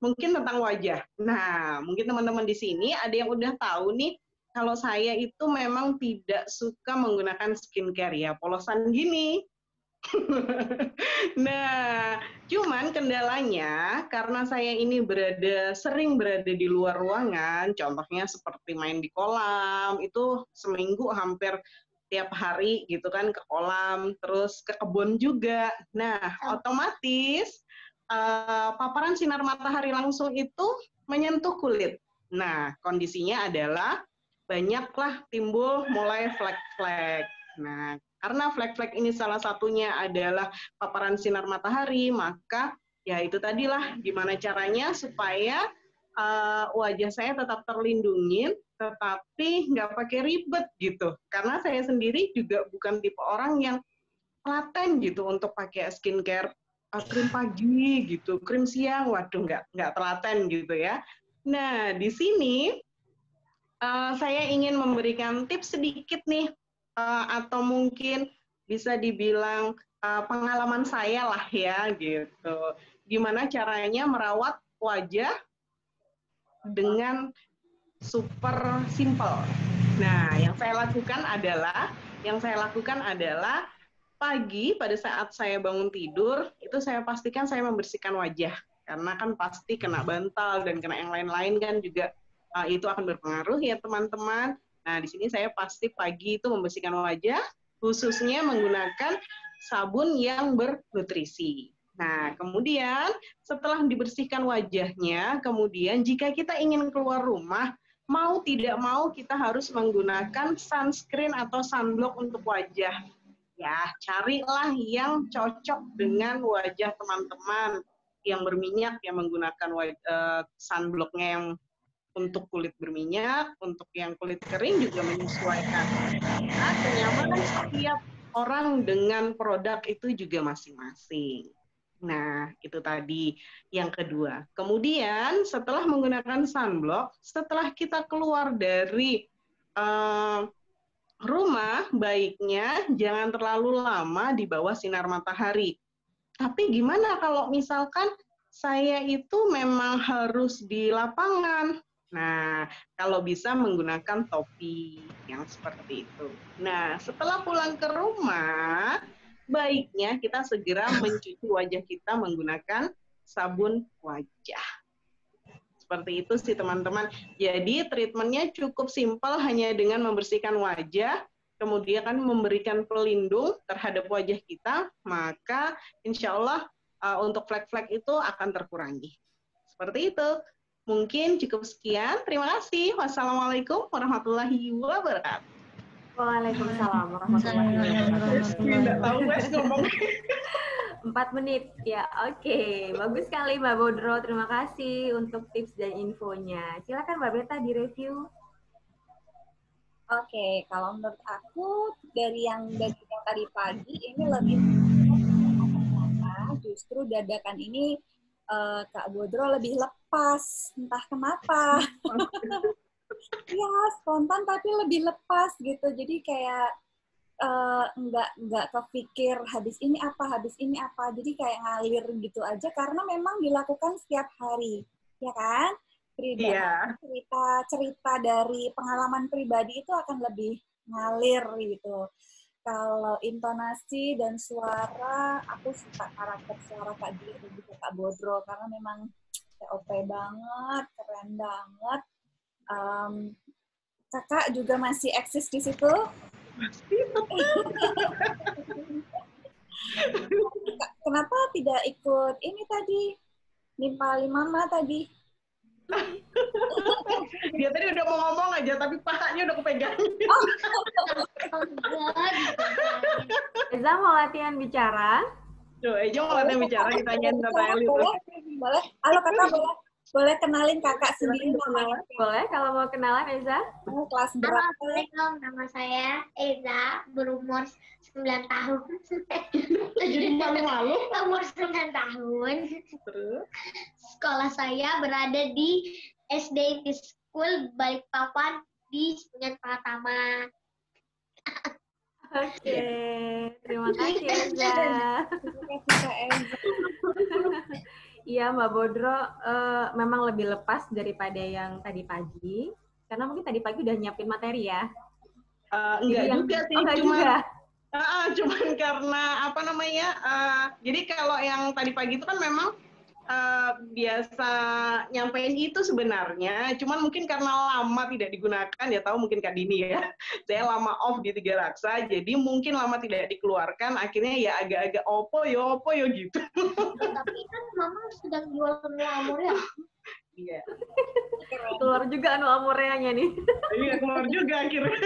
mungkin tentang wajah. Nah, mungkin teman-teman di sini ada yang udah tahu nih, kalau saya itu memang tidak suka menggunakan skincare ya, polosan gini. Nah, cuman kendalanya karena saya ini sering berada di luar ruangan, contohnya seperti main di kolam, itu seminggu hampir tiap hari gitu kan ke kolam, terus ke kebun juga. Nah, otomatis paparan sinar matahari langsung itu menyentuh kulit. Nah, kondisinya adalah banyaklah timbul mulai flek-flek. Nah, karena flek-flek ini salah satunya adalah paparan sinar matahari, maka ya itu tadilah gimana caranya supaya wajah saya tetap terlindungi, tetapi nggak pakai ribet gitu. Karena saya sendiri juga bukan tipe orang yang telaten gitu untuk pakai skincare krim pagi gitu, krim siang, waduh nggak telaten gitu ya. Nah, di sini saya ingin memberikan tips sedikit nih, atau mungkin bisa dibilang pengalaman saya lah ya gitu. Gimana caranya merawat wajah dengan super simple. Nah, yang saya lakukan adalah pagi pada saat saya bangun tidur, itu saya pastikan saya membersihkan wajah. Karena kan pasti kena bantal dan kena yang lain-lain kan juga itu akan berpengaruh ya teman-teman. Nah, di sini saya pasti pagi itu membersihkan wajah, khususnya menggunakan sabun yang bernutrisi. Nah, kemudian setelah dibersihkan wajahnya, kemudian jika kita ingin keluar rumah, mau tidak mau kita harus menggunakan sunscreen atau sunblock untuk wajah. Ya, carilah yang cocok dengan wajah teman-teman yang berminyak, yang menggunakan sunblocknya yang untuk kulit berminyak, untuk yang kulit kering juga menyesuaikan. Nah, kenyamanan setiap orang dengan produk itu juga masing-masing. Nah, itu tadi yang kedua. Kemudian setelah menggunakan sunblock, setelah kita keluar dari rumah, baiknya jangan terlalu lama di bawah sinar matahari. Tapi gimana kalau misalkan saya itu memang harus di lapangan? Nah, kalau bisa menggunakan topi yang seperti itu. Nah, setelah pulang ke rumah, baiknya kita segera mencuci wajah kita menggunakan sabun wajah. Seperti itu sih teman-teman. Jadi treatmentnya cukup simpel, hanya dengan membersihkan wajah, kemudian kan memberikan pelindung terhadap wajah kita, maka insya Allah untuk flek-flek itu akan terkurangi. Seperti itu. Mungkin cukup sekian. Terima kasih. Wassalamualaikum warahmatullahi wabarakatuh. Waalaikumsalam warahmatullahi wabarakatuh. Tidak tahu Wes ngomong. 4 menit ya, oke. Bagus sekali Mbak Bodro, terima kasih untuk tips dan infonya. Silakan Mbak Beta direview. Oke, kalau menurut aku dari yang tadi pagi ini lebih justru dadakan ini Kak Bodro lebih lepas, entah kenapa. Ya, spontan tapi lebih lepas gitu. Jadi kayak nggak kepikir habis ini apa. Jadi kayak ngalir gitu aja karena memang dilakukan setiap hari, ya kan? Cerita dari pengalaman pribadi itu akan lebih ngalir gitu. Kalau intonasi dan suara, aku suka karakter suara Kak Dia dan juga Kak Bodro karena memang TOP banget, keren banget. Kakak juga masih eksis di situ. Kenapa tidak ikut ini tadi? Nimpali Mama tadi. Dia tadi udah mau ngomong aja, tapi pahanya udah kepegang. Eza mau latihan bicara? Eja mau latihan bicara, kita tanyain Kak Eli. Boleh. Halo Kakak, boleh kenalin Kakak sendiri? Boleh, kalau mau kenalan Eza. Kelas berapa? Assalamualaikum, nama saya Eza, berumur 9 tahun. Jadi malu-malu. Umur 9 tahun. Terus? Sekolah saya berada di SD School Balikpapan di Sepenyan Pratama. Oke, terima kasih Eza. Iya Mbak Bodro, memang lebih lepas daripada yang tadi pagi, karena mungkin tadi pagi udah nyiapin materi ya. Enggak juga sih, cuman karena apa namanya, jadi kalau yang tadi pagi itu kan memang biasa nyampein itu sebenarnya, cuman mungkin karena lama tidak digunakan, ya tahu mungkin Kak Dini ya, saya lama off di Tiga Raksa, jadi mungkin lama tidak dikeluarkan, akhirnya ya agak-agak opo yo gitu. Tapi kan Mama sedang jual semua amor ya? Iya. Keluar juga anu amoreanya nih. Iya, keluar juga akhirnya.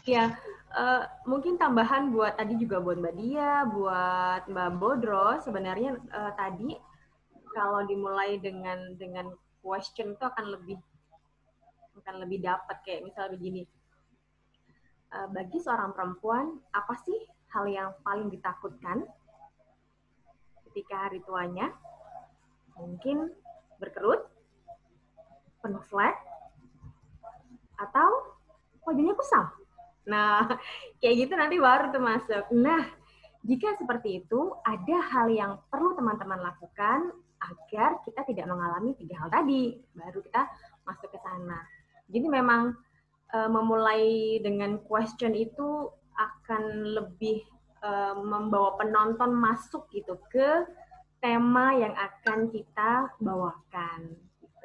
Iya. Mungkin tambahan buat tadi juga buat Mbak Dia, buat Mbak Bodro, sebenarnya tadi kalau dimulai dengan question itu akan lebih dapat, kayak misal begini. Bagi seorang perempuan, apa sih hal yang paling ditakutkan ketika hari tuanya? Mungkin berkerut, penuh flek, atau wajahnya kusam. Nah, kayak gitu nanti baru tuh masuk. Nah, jika seperti itu, ada hal yang perlu teman-teman lakukan agar kita tidak mengalami 3 hal tadi. Baru kita masuk ke sana. Jadi memang memulai dengan question itu akan lebih membawa penonton masuk gitu ke tema yang akan kita bawakan.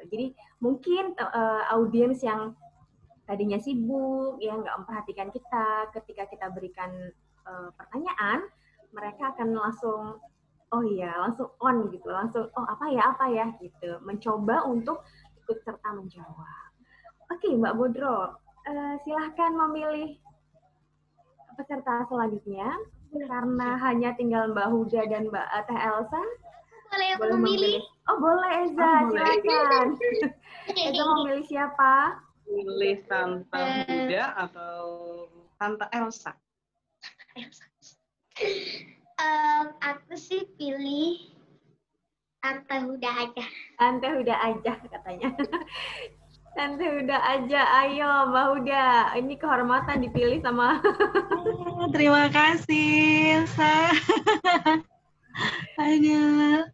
Jadi mungkin audiens yang tadinya sibuk, ya nggak memperhatikan kita ketika kita berikan pertanyaan, mereka akan langsung oh iya, langsung on gitu, langsung oh apa ya gitu, mencoba untuk ikut serta menjawab. Oke, Mbak Bodro, silahkan memilih peserta selanjutnya. Karena hanya tinggal Mbak Huda dan Mbak Teh Elsa, Boleh aku boleh memilih? memilih. Oh boleh Eza, silakan. Eza mau milih siapa? Pilih Tante Huda atau Tante Elsa? Aku sih pilih Tante Huda aja. Tante Huda aja katanya. Tante Huda aja, ayo Mbak Huda. Ini kehormatan dipilih sama Terima kasih, Elsa. Aduh.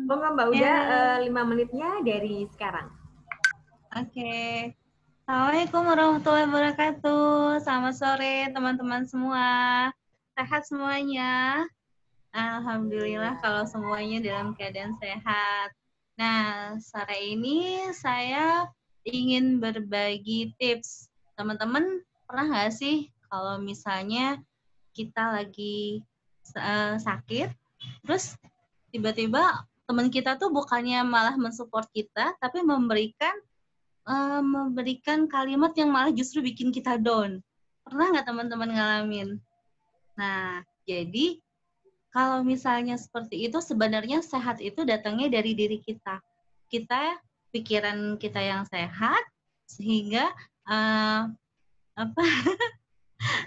Monggo Mbak Huda, Ya. 5 menitnya dari sekarang. Oke. Assalamualaikum warahmatullahi wabarakatuh. Selamat sore teman-teman semua. Sehat semuanya? Alhamdulillah kalau semuanya dalam keadaan sehat. Nah, sore ini saya ingin berbagi tips. Teman-teman pernah nggak sih kalau misalnya kita lagi sakit, terus tiba-tiba teman kita tuh bukannya malah mensupport kita, tapi memberikan kalimat yang malah justru bikin kita down. Pernah nggak teman-teman ngalamin? Nah, jadi kalau misalnya seperti itu, sebenarnya sehat itu datangnya dari diri kita. Pikiran kita yang sehat, sehingga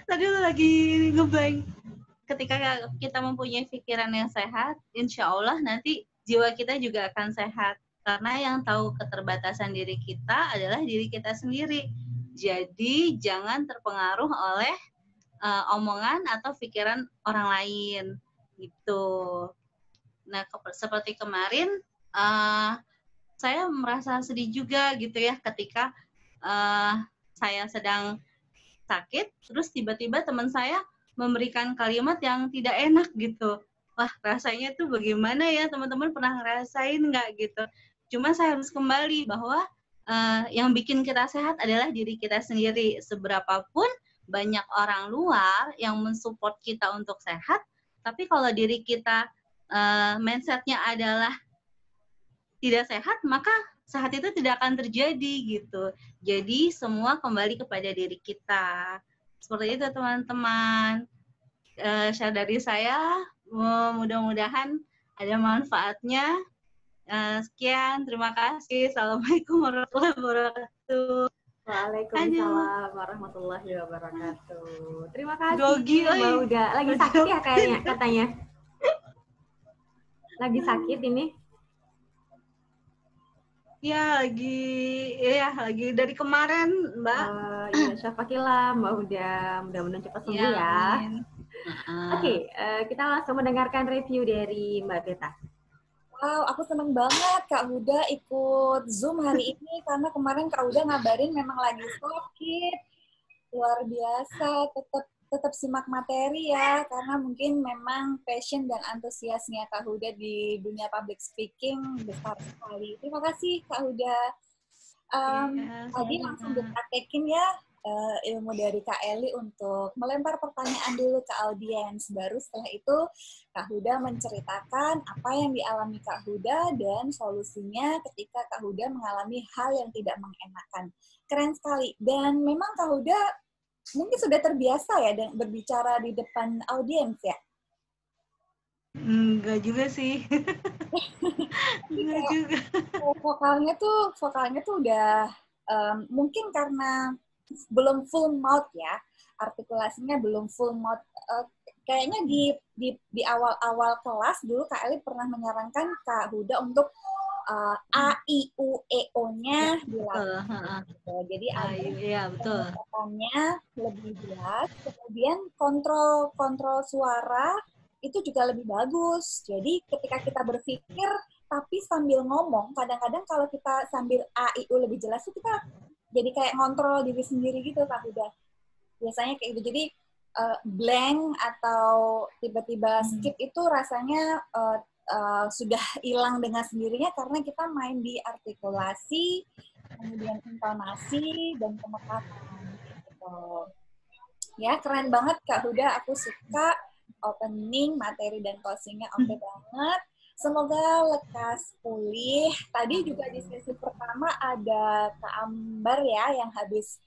tadi lagi ngeblank. Ketika kita mempunyai pikiran yang sehat, insya Allah nanti jiwa kita juga akan sehat. Karena yang tahu keterbatasan diri kita adalah diri kita sendiri. Jadi jangan terpengaruh oleh omongan atau pikiran orang lain. Gitu. Nah, seperti kemarin, saya merasa sedih juga gitu ya ketika saya sedang sakit, terus tiba-tiba teman saya memberikan kalimat yang tidak enak gitu. Wah, rasanya tuh bagaimana ya, teman-teman pernah ngerasain nggak gitu? Cuma saya harus kembali bahwa yang bikin kita sehat adalah diri kita sendiri. Seberapapun banyak orang luar yang mensupport kita untuk sehat, tapi kalau diri kita mindset-nya adalah tidak sehat, maka sehat itu tidak akan terjadi gitu. Jadi semua kembali kepada diri kita. Seperti itu teman-teman. Share dari saya, mudah-mudahan ada manfaatnya. Sekian, terima kasih. Assalamualaikum warahmatullahi wabarakatuh. Waalaikumsalam warahmatullahi wabarakatuh. Terima kasih Dogi, Mbak Huda. Lagi sakit ya kayaknya katanya. Lagi sakit ini? Ya, lagi dari kemarin, Mbak. Iya, syafakillah Mbak Huda. Mudah-mudahan cepat sembuh ya. Oke, kita langsung mendengarkan review dari Mbak Beta. Wow, aku seneng banget Kak Huda ikut Zoom hari ini karena kemarin Kak Huda ngabarin memang lagi sakit. Luar biasa, tetap simak materi ya, karena mungkin memang passion dan antusiasnya Kak Huda di dunia public speaking besar sekali. Terima kasih Kak Huda. Tadi langsung dipraktekin ya ilmu dari Kak Eli untuk melempar pertanyaan dulu ke audiens. Baru setelah itu Kak Huda menceritakan apa yang dialami Kak Huda dan solusinya ketika Kak Huda mengalami hal yang tidak mengenakan. Keren sekali. Dan memang Kak Huda mungkin sudah terbiasa ya dengan berbicara di depan audiens ya? Enggak juga sih. Enggak juga. Vokalnya tuh udah mungkin karena belum full mouth ya, artikulasinya belum full mouth. Kayaknya di awal-awal kelas dulu Kak Eli pernah menyarankan Kak Huda untuk A, I, U, E, O-nya dilatih. Jadi betul. Kata-katanya lebih jelas, kemudian kontrol suara itu juga lebih bagus. Jadi ketika kita berpikir tapi sambil ngomong, kadang-kadang kalau kita sambil A, I, U lebih jelas itu kita jadi kayak ngontrol diri sendiri gitu Kak Huda. Biasanya kayak gitu. Jadi blank atau tiba-tiba skip itu rasanya sudah hilang dengan sendirinya karena kita main di artikulasi, kemudian intonasi dan penekanan. Gitu. Ya, keren banget Kak Huda. Aku suka opening, materi, dan closing-nya oke banget. Semoga lekas pulih. Tadi juga di sesi pertama ada Kak Ambar ya yang habis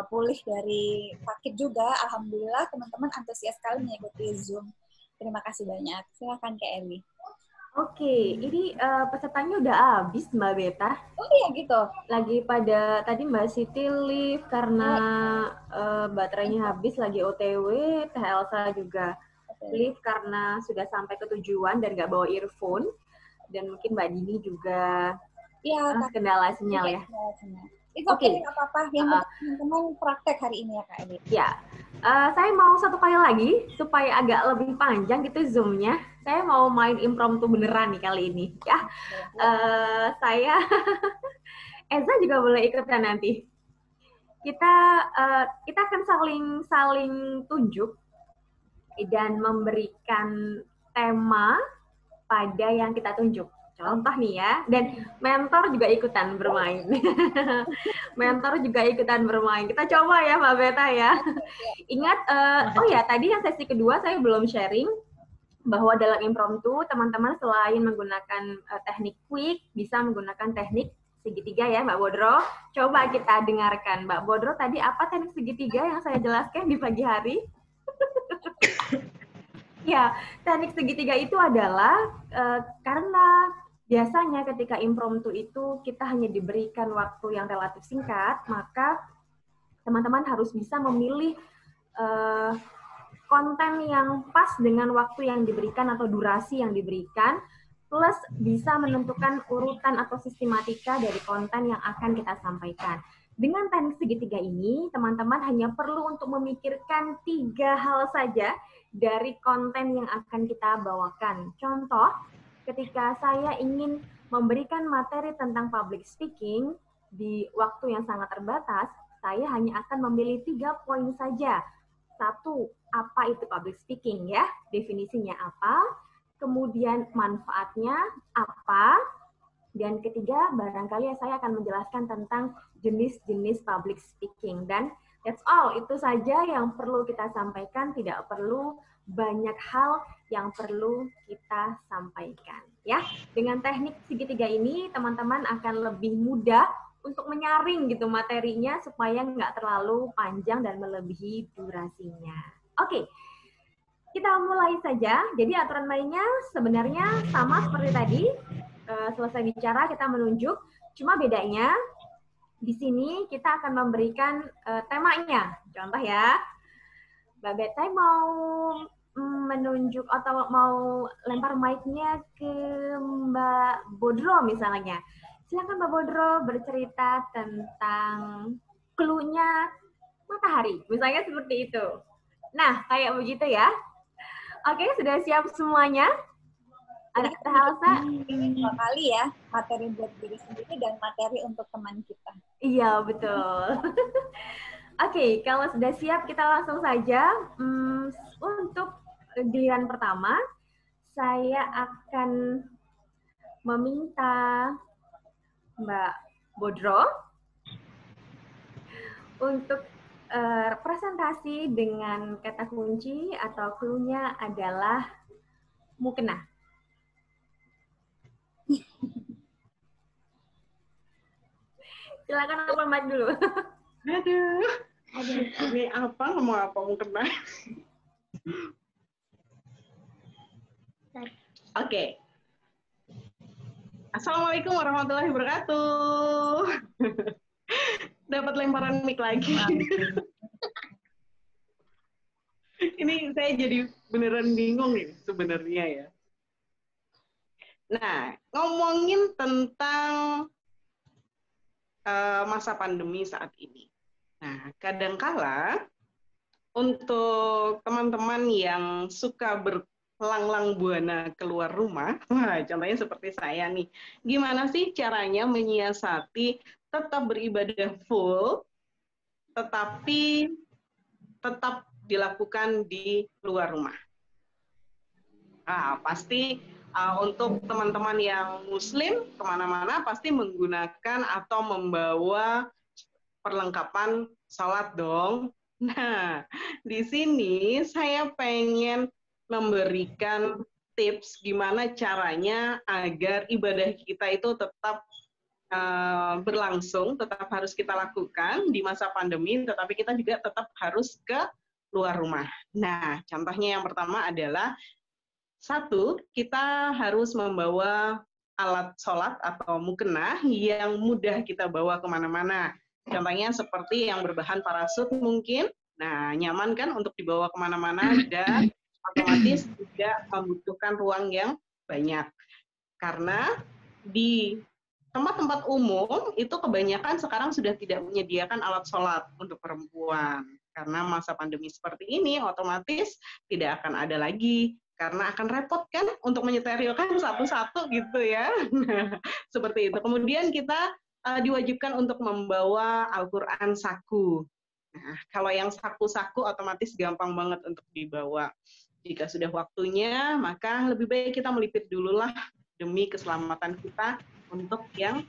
pulih dari sakit juga. Alhamdulillah teman-teman antusias sekali mengikuti Zoom. Terima kasih banyak. Silakan Kak Eli. Oke, ini pesertanya udah habis Mbak Beta. Oh iya gitu. Lagi pada tadi Mbak Siti live karena baterainya habis lagi OTW, Teh Elsa juga live karena sudah sampai ke tujuan dan nggak bawa earphone. Dan mungkin Mbak Dini juga kendala sinyal ya. Itu oke, nggak apa-apa. Yang teman-teman praktek hari ini ya Kak Eli. Ya, saya mau satu kali lagi supaya agak lebih panjang gitu Zoom-nya. Saya mau main impromptu beneran nih kali ini. Ya, saya Eza juga boleh ikutan nanti. Kita akan saling tunjuk dan memberikan tema pada yang kita tunjuk. Contoh nih ya, dan mentor juga ikutan bermain. Mentor juga ikutan bermain. Kita coba ya Mbak Beta ya. Ingat, oh ya tadi yang sesi kedua saya belum sharing bahwa dalam impromptu teman-teman selain menggunakan teknik quick, bisa menggunakan teknik segitiga ya Mbak Bodro. Coba kita dengarkan. Mbak Bodro tadi apa teknik segitiga yang saya jelaskan di pagi hari? Ya, teknik segitiga itu adalah karena biasanya ketika impromptu itu kita hanya diberikan waktu yang relatif singkat, maka teman-teman harus bisa memilih konten yang pas dengan waktu yang diberikan atau durasi yang diberikan, plus bisa menentukan urutan atau sistematika dari konten yang akan kita sampaikan. Dengan teknik segitiga ini, teman-teman hanya perlu untuk memikirkan 3 hal saja dari konten yang akan kita bawakan. Contoh, ketika saya ingin memberikan materi tentang public speaking di waktu yang sangat terbatas, saya hanya akan memilih 3 poin saja. 1, apa itu public speaking ya? Definisinya apa? Kemudian manfaatnya apa? Dan ketiga, barangkali saya akan menjelaskan tentang jenis-jenis public speaking. Dan that's all, itu saja yang perlu kita sampaikan, tidak perlu banyak hal yang perlu kita sampaikan. Ya, dengan teknik segitiga ini, teman-teman akan lebih mudah untuk menyaring gitu materinya supaya nggak terlalu panjang dan melebihi durasinya. Oke, kita mulai saja. Jadi aturan mainnya sebenarnya sama seperti tadi. Selesai bicara kita menunjuk, cuma bedanya di sini kita akan memberikan temanya. Contoh ya, Mbak Beta mau menunjuk atau mau lempar mic-nya ke Mbak Bodro misalnya. Silakan Mbak Bodro bercerita tentang clue-nya matahari, misalnya seperti itu. Nah, kayak begitu ya. Oke, sudah siap semuanya? Ada Teh Elsa? 2 kali ya, materi buat diri sendiri dan materi untuk teman kita. Iya, betul. Oke, kalau sudah siap kita langsung saja. Untuk giliran pertama, saya akan meminta Mbak Bodro untuk presentasi dengan kata kunci atau clue-nya adalah mukena. Silakan open mic dulu. Aduh. Ini apa? Ngomong apa mukena? Oke. Assalamualaikum warahmatullahi wabarakatuh. Dapat lemparan mic lagi. Ini saya jadi beneran bingung nih sebenarnya ya. Nah, ngomongin tentang masa pandemi saat ini. Nah, kadangkala untuk teman-teman yang suka berlanglang buana keluar rumah, contohnya seperti saya nih, gimana sih caranya menyiasati tetap beribadah full, tetapi tetap dilakukan di luar rumah? Nah, pasti untuk teman-teman yang muslim, kemana-mana pasti menggunakan atau membawa perlengkapan sholat dong. Nah, di sini saya pengen memberikan tips gimana caranya agar ibadah kita itu tetap berlangsung, tetap harus kita lakukan di masa pandemi, tetapi kita juga tetap harus ke luar rumah. Nah, contohnya yang pertama adalah, satu, kita harus membawa alat sholat atau mukenah yang mudah kita bawa kemana-mana. Contohnya seperti yang berbahan parasut mungkin, nah nyaman kan untuk dibawa kemana-mana dan otomatis tidak membutuhkan ruang yang banyak. Karena di tempat-tempat umum itu kebanyakan sekarang sudah tidak menyediakan alat sholat untuk perempuan. Karena masa pandemi seperti ini otomatis tidak akan ada lagi. Karena akan repot kan untuk menyeterilkan satu-satu gitu ya. Seperti itu. Kemudian kita diwajibkan untuk membawa Al-Quran saku. Nah, kalau yang saku-saku otomatis gampang banget untuk dibawa. Jika sudah waktunya, maka lebih baik kita melipir dulu lah demi keselamatan kita untuk yang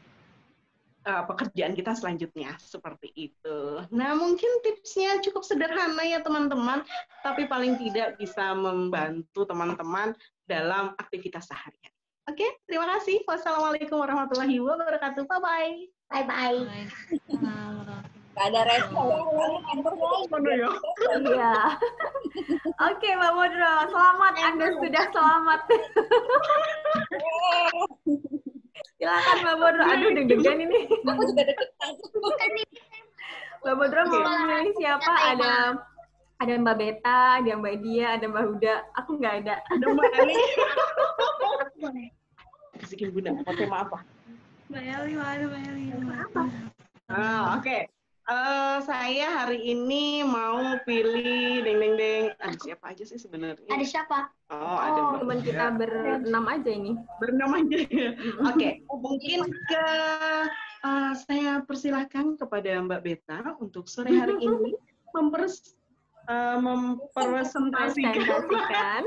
pekerjaan kita selanjutnya, seperti itu. Nah, mungkin tipsnya cukup sederhana ya teman-teman, tapi paling tidak bisa membantu teman-teman dalam aktivitas sehari-hari. Oke, terima kasih. Wassalamualaikum warahmatullahi wabarakatuh. Bye-bye. Bye-bye. Gak ada respon. Iya. Oke, Mbak Modro, selamat. Anda sudah selamat. Silakan Mbak Modro. Aduh, deg-degan ini. Aku juga deg-degan. Mbak Modro mau memilih siapa? Ada Mbak Beta, ada Mbak Dia, ada Mbak Huda. Aku nggak ada. Ada Mbak Eli. Bisikin Bunda, mau tema apa? Mbak Eli, mana Mbak Eli? Apa? Oke. Saya hari ini mau pilih deng. Ada siapa aja sih sebenarnya? Ada siapa? Oh, ada Mbak Teman kita berenam aja ini. Berenam aja. Oke, mungkin saya persilahkan kepada Mbak Beta untuk sore hari ini mempresentasikan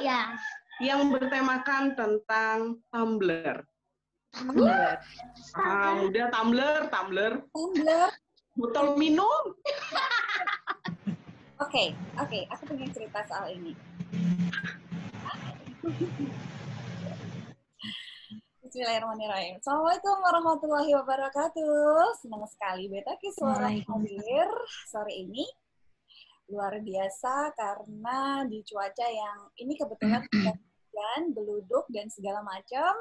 Ya. yang bertemakan tentang tumbler. Udah tumbler. Botol minum. Oke, aku punya cerita soal ini. Bismillahirrahmanirrahim. Assalamualaikum warahmatullahi wabarakatuh. Senang sekali Beta suara hadir sore ini. Luar biasa karena di cuaca yang ini kebetulan hujan, beluduk dan segala macam.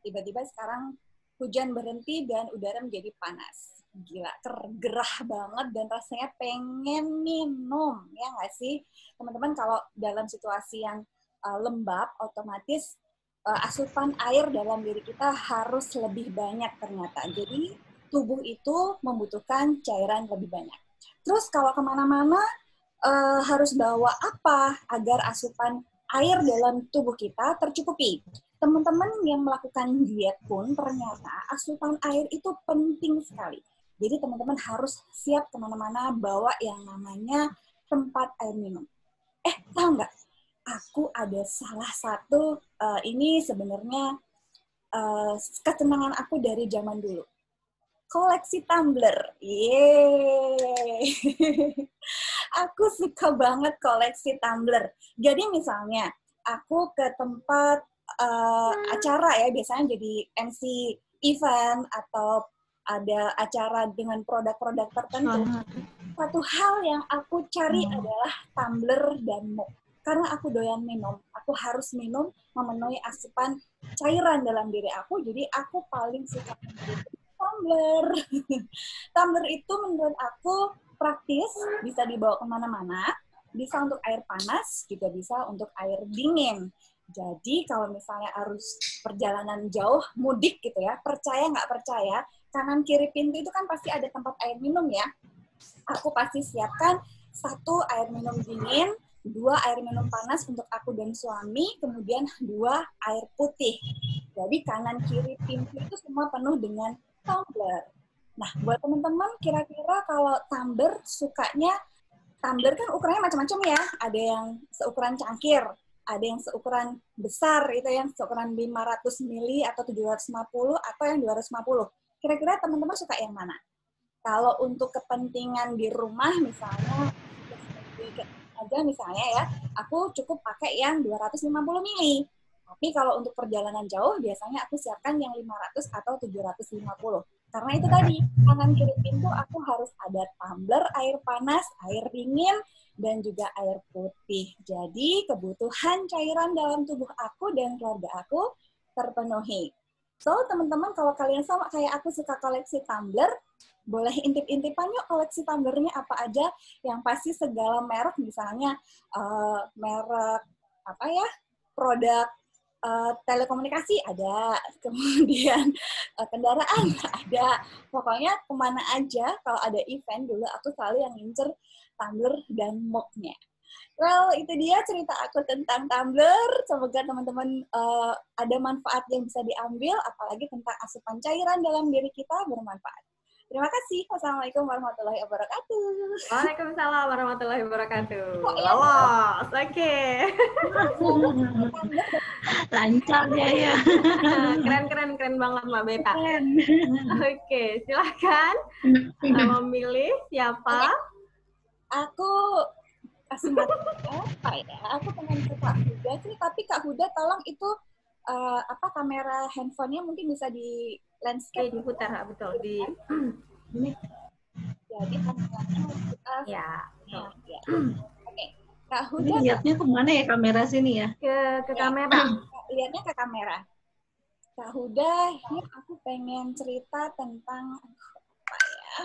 Tiba-tiba sekarang hujan berhenti dan udara menjadi panas. Gila, gerah banget dan rasanya pengen minum, ya nggak sih? Teman-teman, kalau dalam situasi yang lembab, otomatis asupan air dalam diri kita harus lebih banyak ternyata. Jadi, tubuh itu membutuhkan cairan lebih banyak. Terus kalau kemana-mana, harus bawa apa agar asupan air dalam tubuh kita tercukupi? Teman-teman yang melakukan diet pun ternyata asupan air itu penting sekali. Jadi teman-teman harus siap kemana-mana bawa yang namanya tempat air minum. Tahu nggak? Aku ada salah satu, ini sebenarnya kesenangan aku dari zaman dulu. Koleksi tumbler. Yeay. Aku suka banget koleksi tumbler. Jadi misalnya, aku ke tempat acara ya, biasanya jadi MC event atau ada acara dengan produk-produk tertentu. Satu hal yang aku cari adalah tumbler dan mug. Karena aku doyan minum, aku harus minum memenuhi asupan cairan dalam diri aku, jadi aku paling suka tumbler. Tumbler itu menurut aku praktis, bisa dibawa kemana-mana, bisa untuk air panas, juga bisa untuk air dingin. Jadi kalau misalnya harus perjalanan jauh, mudik gitu ya, percaya nggak percaya, kanan kiri pintu itu kan pasti ada tempat air minum ya. Aku pasti siapkan 1 air minum dingin, 2 air minum panas untuk aku dan suami, kemudian 2 air putih. Jadi kanan kiri pintu itu semua penuh dengan tumbler. Nah, buat teman-teman kira-kira kalau tumbler sukanya, tumbler kan ukurannya macam-macam ya. Ada yang seukuran cangkir, ada yang seukuran besar, itu yang seukuran 500 ml atau 750 atau yang 250. Kira-kira teman-teman suka yang mana? Kalau untuk kepentingan di rumah misalnya aja misalnya ya, aku cukup pakai yang 250 mili. Tapi kalau untuk perjalanan jauh biasanya aku siapkan yang 500 atau 750. Karena itu tadi, kanan kiri pintu aku harus ada tumbler air panas, air dingin, dan juga air putih. Jadi kebutuhan cairan dalam tubuh aku dan keluarga aku terpenuhi. So, teman-teman kalau kalian sama kayak aku suka koleksi tumbler, boleh intip-intipan yuk koleksi tumblernya apa aja. Yang pasti segala merek, misalnya merek apa ya, produk telekomunikasi ada, kemudian kendaraan ada. Pokoknya kemana aja kalau ada event, dulu aku selalu yang ngincer tumbler dan mug-nya. Well, itu dia cerita aku tentang tumbler. Semoga teman-teman ada manfaat yang bisa diambil, apalagi tentang asupan cairan dalam diri kita bermanfaat. Terima kasih. Wassalamualaikum warahmatullahi wabarakatuh. Waalaikumsalam warahmatullahi wabarakatuh. Lolos, oke. Lancar ya. Keren banget Mbak Beta. Oke, silakan memilih siapa. Aku kasih apa ya? Aku pengen ke Kak Huda sih, tapi Kak Huda tolong itu kamera handphonenya mungkin bisa di landscape diputar, betul di. Jadi kameranya kita ya. Oke. Kak Huda lihatnya kemana ya kamera sini ya? Ke kamera. Lihatnya ke kamera. Kak Huda, ini aku pengen cerita tentang apa ya?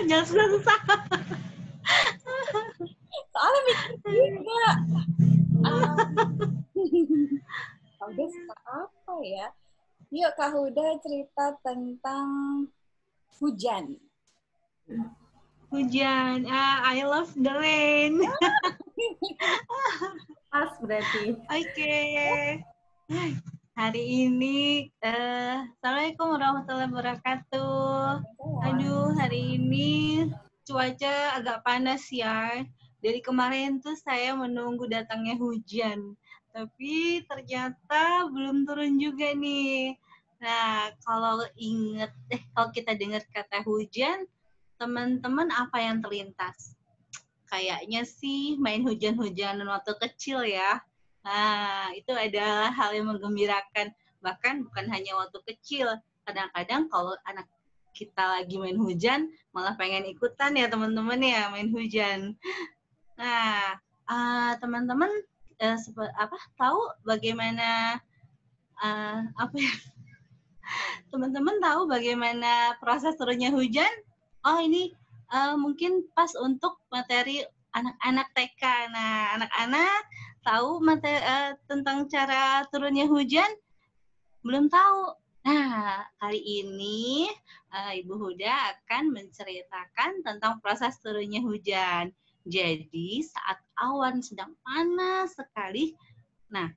Jangan susah. Soalnya mikir juga. Kak Huda suka apa ya? Yuk Kak Huda cerita tentang hujan. Hujan. I love the rain. Pas berarti. Oke. Hari ini, Assalamualaikum warahmatullahi wabarakatuh. Aduh, hari ini cuaca agak panas ya. Dari kemarin tuh saya menunggu datangnya hujan. Tapi ternyata belum turun juga nih. Nah, kalau kita dengar kata hujan, teman-teman apa yang terlintas? Kayaknya sih main hujan-hujanan waktu kecil ya. Nah, itu adalah hal yang menggembirakan. Bahkan bukan hanya waktu kecil. Kadang-kadang kalau anak kita lagi main hujan, malah pengen ikutan ya teman-teman ya main hujan. Nah, teman-teman tahu bagaimana teman-teman tahu bagaimana proses turunnya hujan? Oh, ini mungkin pas untuk materi anak-anak TK. Nah, anak-anak tahu tentang cara turunnya hujan? Belum tahu. Nah, kali ini Ibu Huda akan menceritakan tentang proses turunnya hujan. Jadi, saat awan sedang panas sekali, nah,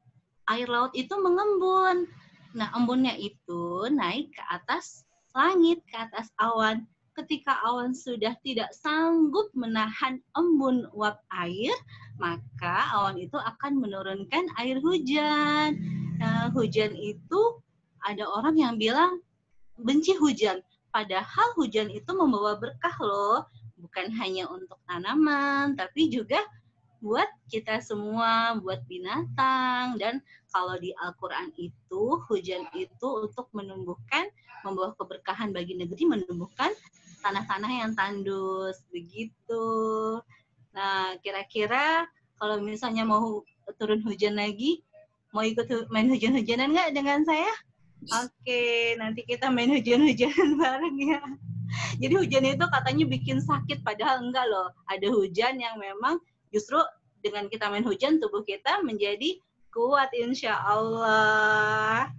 air laut itu mengembun. Nah, embunnya itu naik ke atas langit, ke atas awan. Ketika awan sudah tidak sanggup menahan embun uap air, maka awan itu akan menurunkan air hujan. Nah, hujan itu ada orang yang bilang benci hujan. Padahal hujan itu membawa berkah loh. Bukan hanya untuk tanaman, tapi juga buat kita semua, buat binatang. Dan kalau di Al-Quran itu, hujan itu untuk membawa keberkahan bagi negeri, menumbuhkan tanah-tanah yang tandus, begitu. Nah, kira-kira kalau misalnya mau turun hujan lagi, mau ikut main hujan-hujanan nggak dengan saya? Oke, nanti kita main hujan-hujanan bareng ya. Jadi hujan itu katanya bikin sakit, padahal enggak loh. Ada hujan yang memang justru dengan kita main hujan, tubuh kita menjadi kuat insya Allah.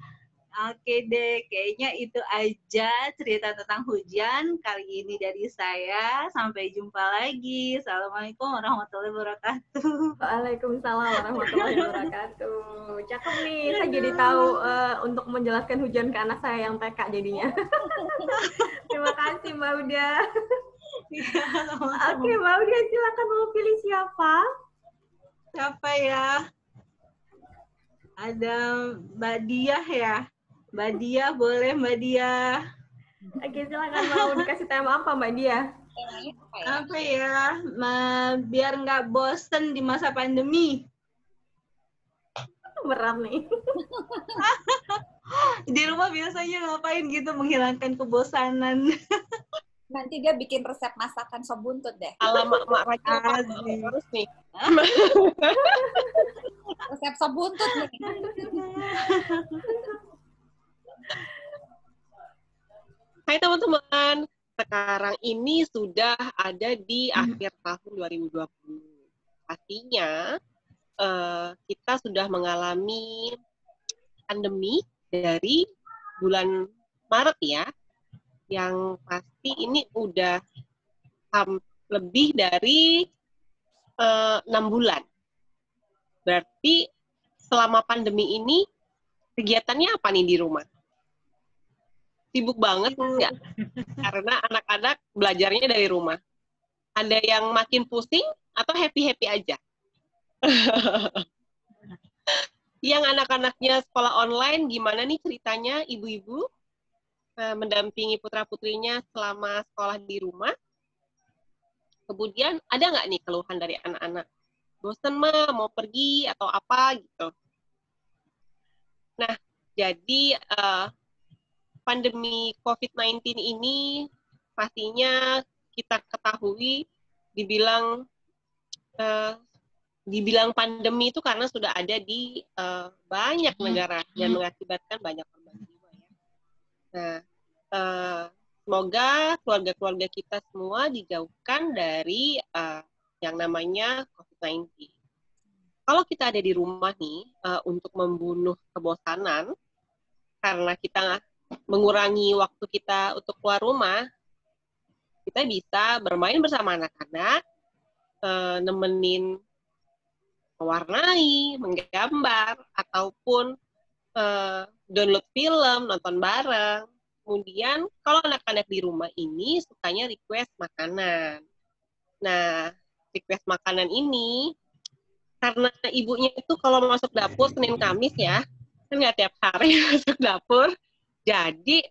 Oke deh, kayaknya itu aja cerita tentang hujan kali ini dari saya. Sampai jumpa lagi. Assalamualaikum warahmatullahi wabarakatuh. Waalaikumsalam warahmatullahi wabarakatuh. Cakep nih, saya jadi tahu untuk menjelaskan hujan ke anak saya yang TK jadinya. Terima kasih Mbak Huda. Oke, Mbak Huda silakan mau pilih siapa? Siapa ya? Ada Mbak Diah ya? Mbak Diah, boleh Mbak Diah? Oke, silakan mau dikasih tema apa Mbak Dia? Temanya apa ya? Apa ya? Biar nggak bosen di masa pandemi. Berat nih. Di rumah biasanya ngapain gitu menghilangkan kebosanan. Nanti dia bikin resep masakan sop buntut deh. Ala mak Rachel Asik. harus nih. Resep sop buntut nih. Hai teman-teman, sekarang ini sudah ada di akhir tahun 2020. Pastinya kita sudah mengalami pandemi dari bulan Maret ya, yang pasti ini udah lebih dari 6 bulan. Berarti selama pandemi ini kegiatannya apa nih di rumah? Sibuk banget enggak? Karena anak-anak belajarnya dari rumah. Ada yang makin pusing atau happy-happy aja? Yang anak-anaknya sekolah online, gimana nih ceritanya ibu-ibu mendampingi putra-putrinya selama sekolah di rumah? Kemudian ada nggak nih keluhan dari anak-anak? Bosen mah, mau pergi atau apa gitu. Nah, jadi pandemi COVID-19 ini pastinya kita ketahui dibilang pandemi itu karena sudah ada di banyak negara dan mengakibatkan banyak korban jiwa ya. Nah, semoga keluarga-keluarga kita semua dijauhkan dari yang namanya COVID-19. Kalau kita ada di rumah nih untuk membunuh kebosanan karena kita mengurangi waktu kita untuk keluar rumah, kita bisa bermain bersama anak-anak, nemenin mewarnai, menggambar, ataupun download film, nonton bareng. Kemudian kalau anak-anak di rumah ini sukanya request makanan. Nah, request makanan ini karena ibunya itu kalau masuk dapur Senin Kamis ya, kan nggak tiap hari masuk dapur. Jadi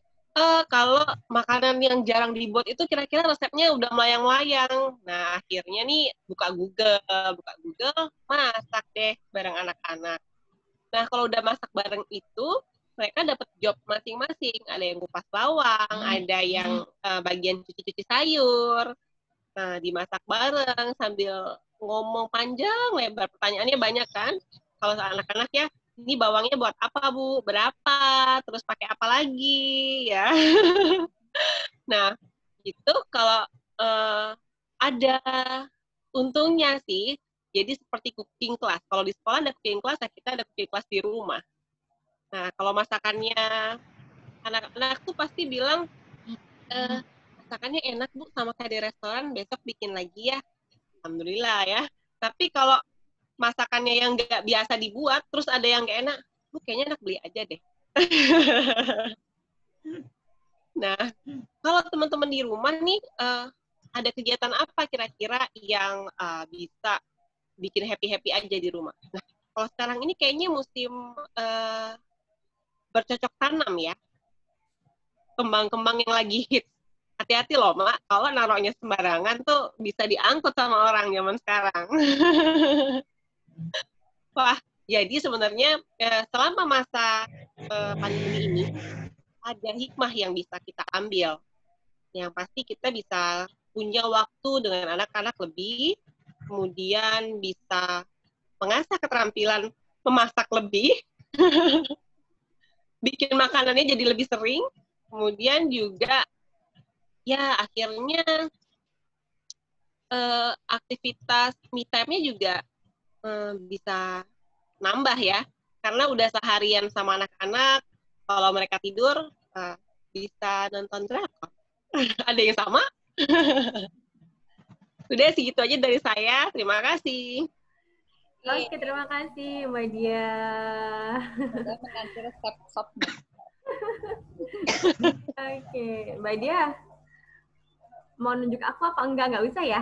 kalau makanan yang jarang dibuat itu kira-kira resepnya udah melayang-layang. Nah, akhirnya nih buka Google, masak deh bareng anak-anak. Nah, kalau udah masak bareng itu, mereka dapat job masing-masing. Ada yang kupas bawang, ada yang bagian cuci-cuci sayur. Nah, dimasak bareng sambil ngomong panjang lebar. Pertanyaannya banyak kan? Kalau anak-anak ya, ini bawangnya buat apa, Bu? Berapa? Terus pakai apa lagi? Ya. Nah, itu kalau ada untungnya sih, jadi seperti cooking class. Kalau di sekolah ada cooking class, kita ada cooking class di rumah. Nah, kalau masakannya anak-anak tuh pasti bilang, masakannya enak, Bu, sama kayak di restoran, besok bikin lagi ya. Alhamdulillah ya. Tapi kalau masakannya yang nggak biasa dibuat, terus ada yang nggak enak, Bu, kayaknya enak beli aja deh. Nah, kalau teman-teman di rumah nih, ada kegiatan apa kira-kira yang bisa bikin happy-happy aja di rumah? Nah, kalau sekarang ini kayaknya musim bercocok tanam ya. Kembang-kembang yang lagi hits. Hati-hati loh, Mak. Kalau naruhnya sembarangan tuh bisa diangkut sama orang zaman sekarang. Wah, jadi sebenarnya selama masa pandemi ini, ada hikmah yang bisa kita ambil. Yang pasti kita bisa punya waktu dengan anak-anak lebih, kemudian bisa mengasah keterampilan memasak lebih, bikin makanannya jadi lebih sering, kemudian juga ya akhirnya aktivitas me time-nya juga bisa nambah ya, karena udah seharian sama anak-anak, kalau mereka tidur bisa nonton drakor. Ada yang sama? Udah segitu aja dari saya, terima kasih. Oke, terima kasih Mbak Dia. Saya menanti resep sop. Oke, Mbak Dia. Mau nunjuk aku apa enggak? Nggak usah ya?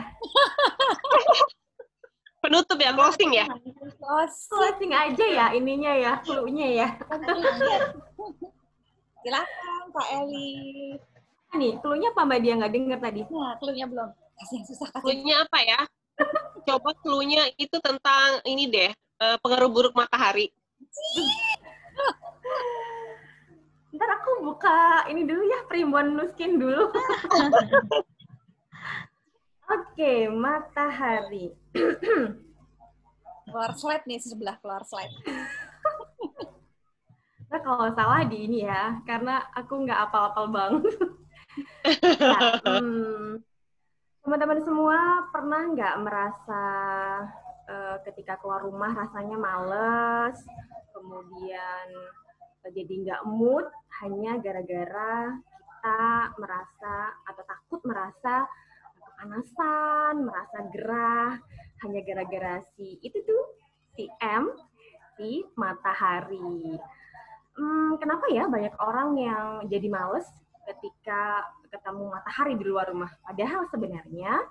Penutup ya, closing ya? Closing aja ya, ininya ya, clue-nya ya. Silakan Kak Eli. Nih, clue-nya apa Mbak Dia nggak dengar tadi? Nah, clue-nya belum. Kasih yang susah, kasih. Clue-nya apa ya? Coba clue-nya itu tentang ini deh, pengaruh buruk matahari. Ntar aku buka ini dulu ya, Primbon Nuskin dulu. Oke, matahari. Keluar slide nih, sebelah keluar slide. Nah, kalau salah di ini ya, karena aku nggak apal-apal banget. Nah, teman-teman semua pernah nggak merasa ketika keluar rumah rasanya males, kemudian jadi nggak mood, hanya gara-gara kita merasa atau takut merasa kepanasan, merasa gerah, hanya gara-gara si matahari. Kenapa ya banyak orang yang jadi males ketika ketemu matahari di luar rumah? Padahal sebenarnya,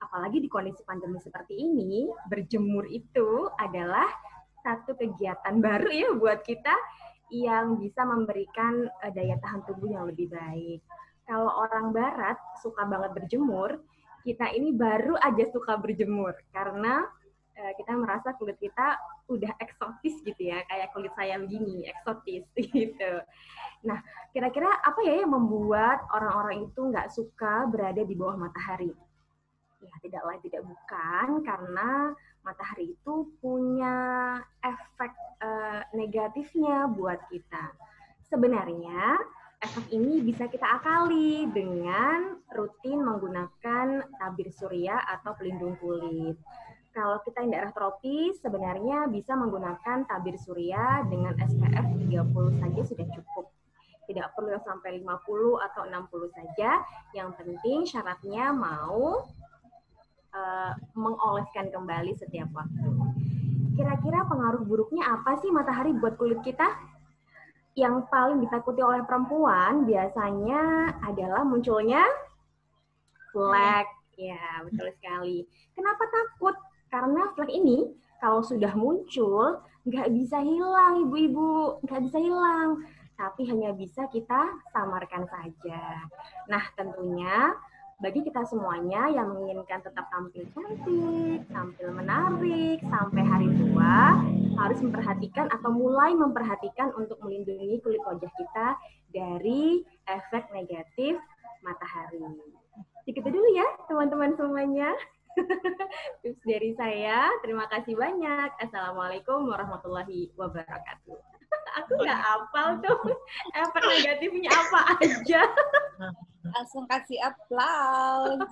apalagi di kondisi pandemi seperti ini, berjemur itu adalah satu kegiatan baru ya buat kita yang bisa memberikan daya tahan tubuh yang lebih baik. Kalau orang barat suka banget berjemur, kita ini baru aja suka berjemur karena kita merasa kulit kita udah eksotis gitu ya, kayak kulit saya begini, eksotis gitu. Nah, kira-kira apa ya yang membuat orang-orang itu nggak suka berada di bawah matahari? Ya, tidak lain tidak bukan karena matahari itu punya efek negatifnya buat kita. Sebenarnya, efek ini bisa kita akali dengan rutin menggunakan tabir surya atau pelindung kulit. Kalau kita di daerah tropis, sebenarnya bisa menggunakan tabir surya dengan SPF 30 saja sudah cukup. Tidak perlu sampai 50 atau 60 saja. Yang penting syaratnya mau mengoleskan kembali setiap waktu. Kira-kira pengaruh buruknya apa sih matahari buat kulit kita? Yang paling ditakuti oleh perempuan biasanya adalah munculnya flek. Ya, betul sekali. Kenapa takut? Karena flek ini kalau sudah muncul nggak bisa hilang, ibu-ibu, nggak bisa hilang. Tapi hanya bisa kita samarkan saja. Nah, tentunya bagi kita semuanya yang menginginkan tetap tampil cantik, tampil menarik, sampai hari tua, harus memperhatikan atau mulai memperhatikan untuk melindungi kulit wajah kita dari efek negatif matahari. Segitu dulu ya, teman-teman semuanya. Tips dari saya. Terima kasih banyak. Assalamualaikum warahmatullahi wabarakatuh. Aku nggak hafal tuh efek negatifnya apa aja. Langsung kasih aplaus.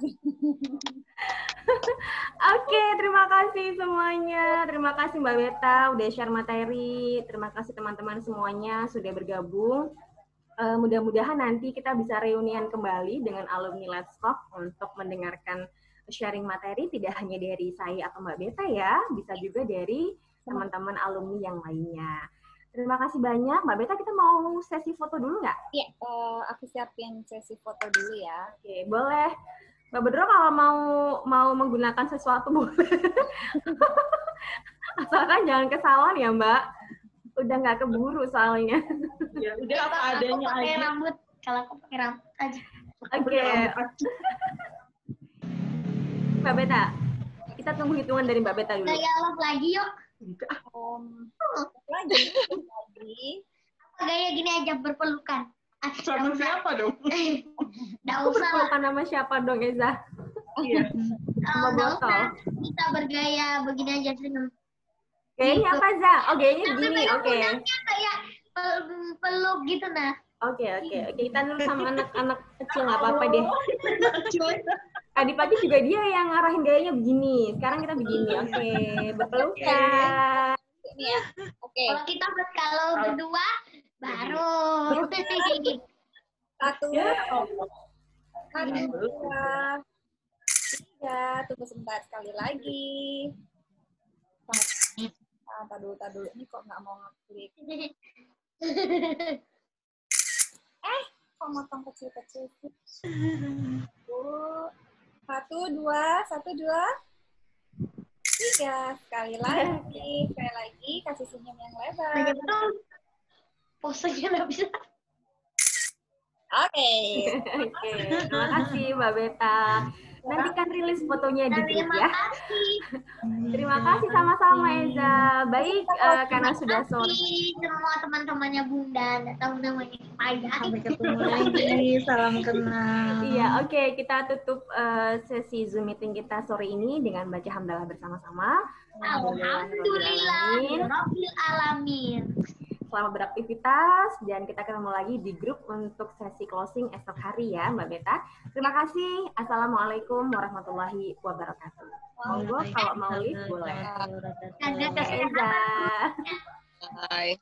Oke, terima kasih semuanya. Terima kasih Mbak Beta udah share materi. Terima kasih teman-teman semuanya sudah bergabung. Mudah-mudahan nanti kita bisa reunian kembali dengan alumni Let's Talk untuk mendengarkan sharing materi tidak hanya dari saya atau Mbak Beta ya, bisa juga dari teman-teman alumni yang lainnya. Terima kasih banyak. Mbak Beta, kita mau sesi foto dulu nggak? Iya, aku siapin sesi foto dulu ya. Oke, boleh. Mbak Bedro kalau mau menggunakan sesuatu boleh. Asalkan jangan kesalahan ya Mbak. Udah nggak keburu soalnya. Ya udah apa adanya aku pakai aja. rambut. Kalau aku pakai rambut aja. Oke. Mbak Beta, kita tunggu hitungan dari Mbak Beta dulu. Gaya love lagi yuk. Lagi. Gaya gini aja berpelukan. Sama siapa dong? Nggak Aku usah lah. berpelukan nama siapa dong, Eza? Iya. Sama Nggak botol. usah. Kita bergaya begini aja senyum. Gayanya apa, Za? Oh, gayanya Tapi begini, pegang oke. punaknya kayak peluk gitu nah. Oke. Kita dulu sama anak-anak kecil, nggak apa-apa deh. Tadi pagi juga dia yang ngarahin gayanya begini. Sekarang kita begini, oke. Berpelukan. Ini ya. Oke. Kalau kita kalau berdua baru. Satu. Dua. Tiga. Tunggu sebentar sekali lagi. Tar dulu. Ini kok nggak mau ngeklik. Kok motong kecil-kecil sih? Satu, dua. Tiga. Sekali lagi. Kasih senyum yang lebar. Betul. Posenya nggak bisa. Oke. Oke, terima kasih Mbak Beta. Nantikan rilis fotonya di grup Terima ya. kasih. Terima kasih sama-sama Eza. Baik, karena sudah sore. Semua teman-temannya Bunda, nggak tahu namanya Ayah. Sampai ketemu lagi. Salam kenal. Iya, oke, kita tutup sesi Zoom meeting kita sore ini dengan baca hamdalah bersama-sama. Alhamdulillah, Rabbil Alamin. Selamat beraktivitas dan kita ketemu lagi di grup untuk sesi closing esok hari ya Mbak Beta. Terima kasih. Assalamualaikum warahmatullahi wabarakatuh. Monggo kalau mau live boleh. Dadah, Eza. Bye.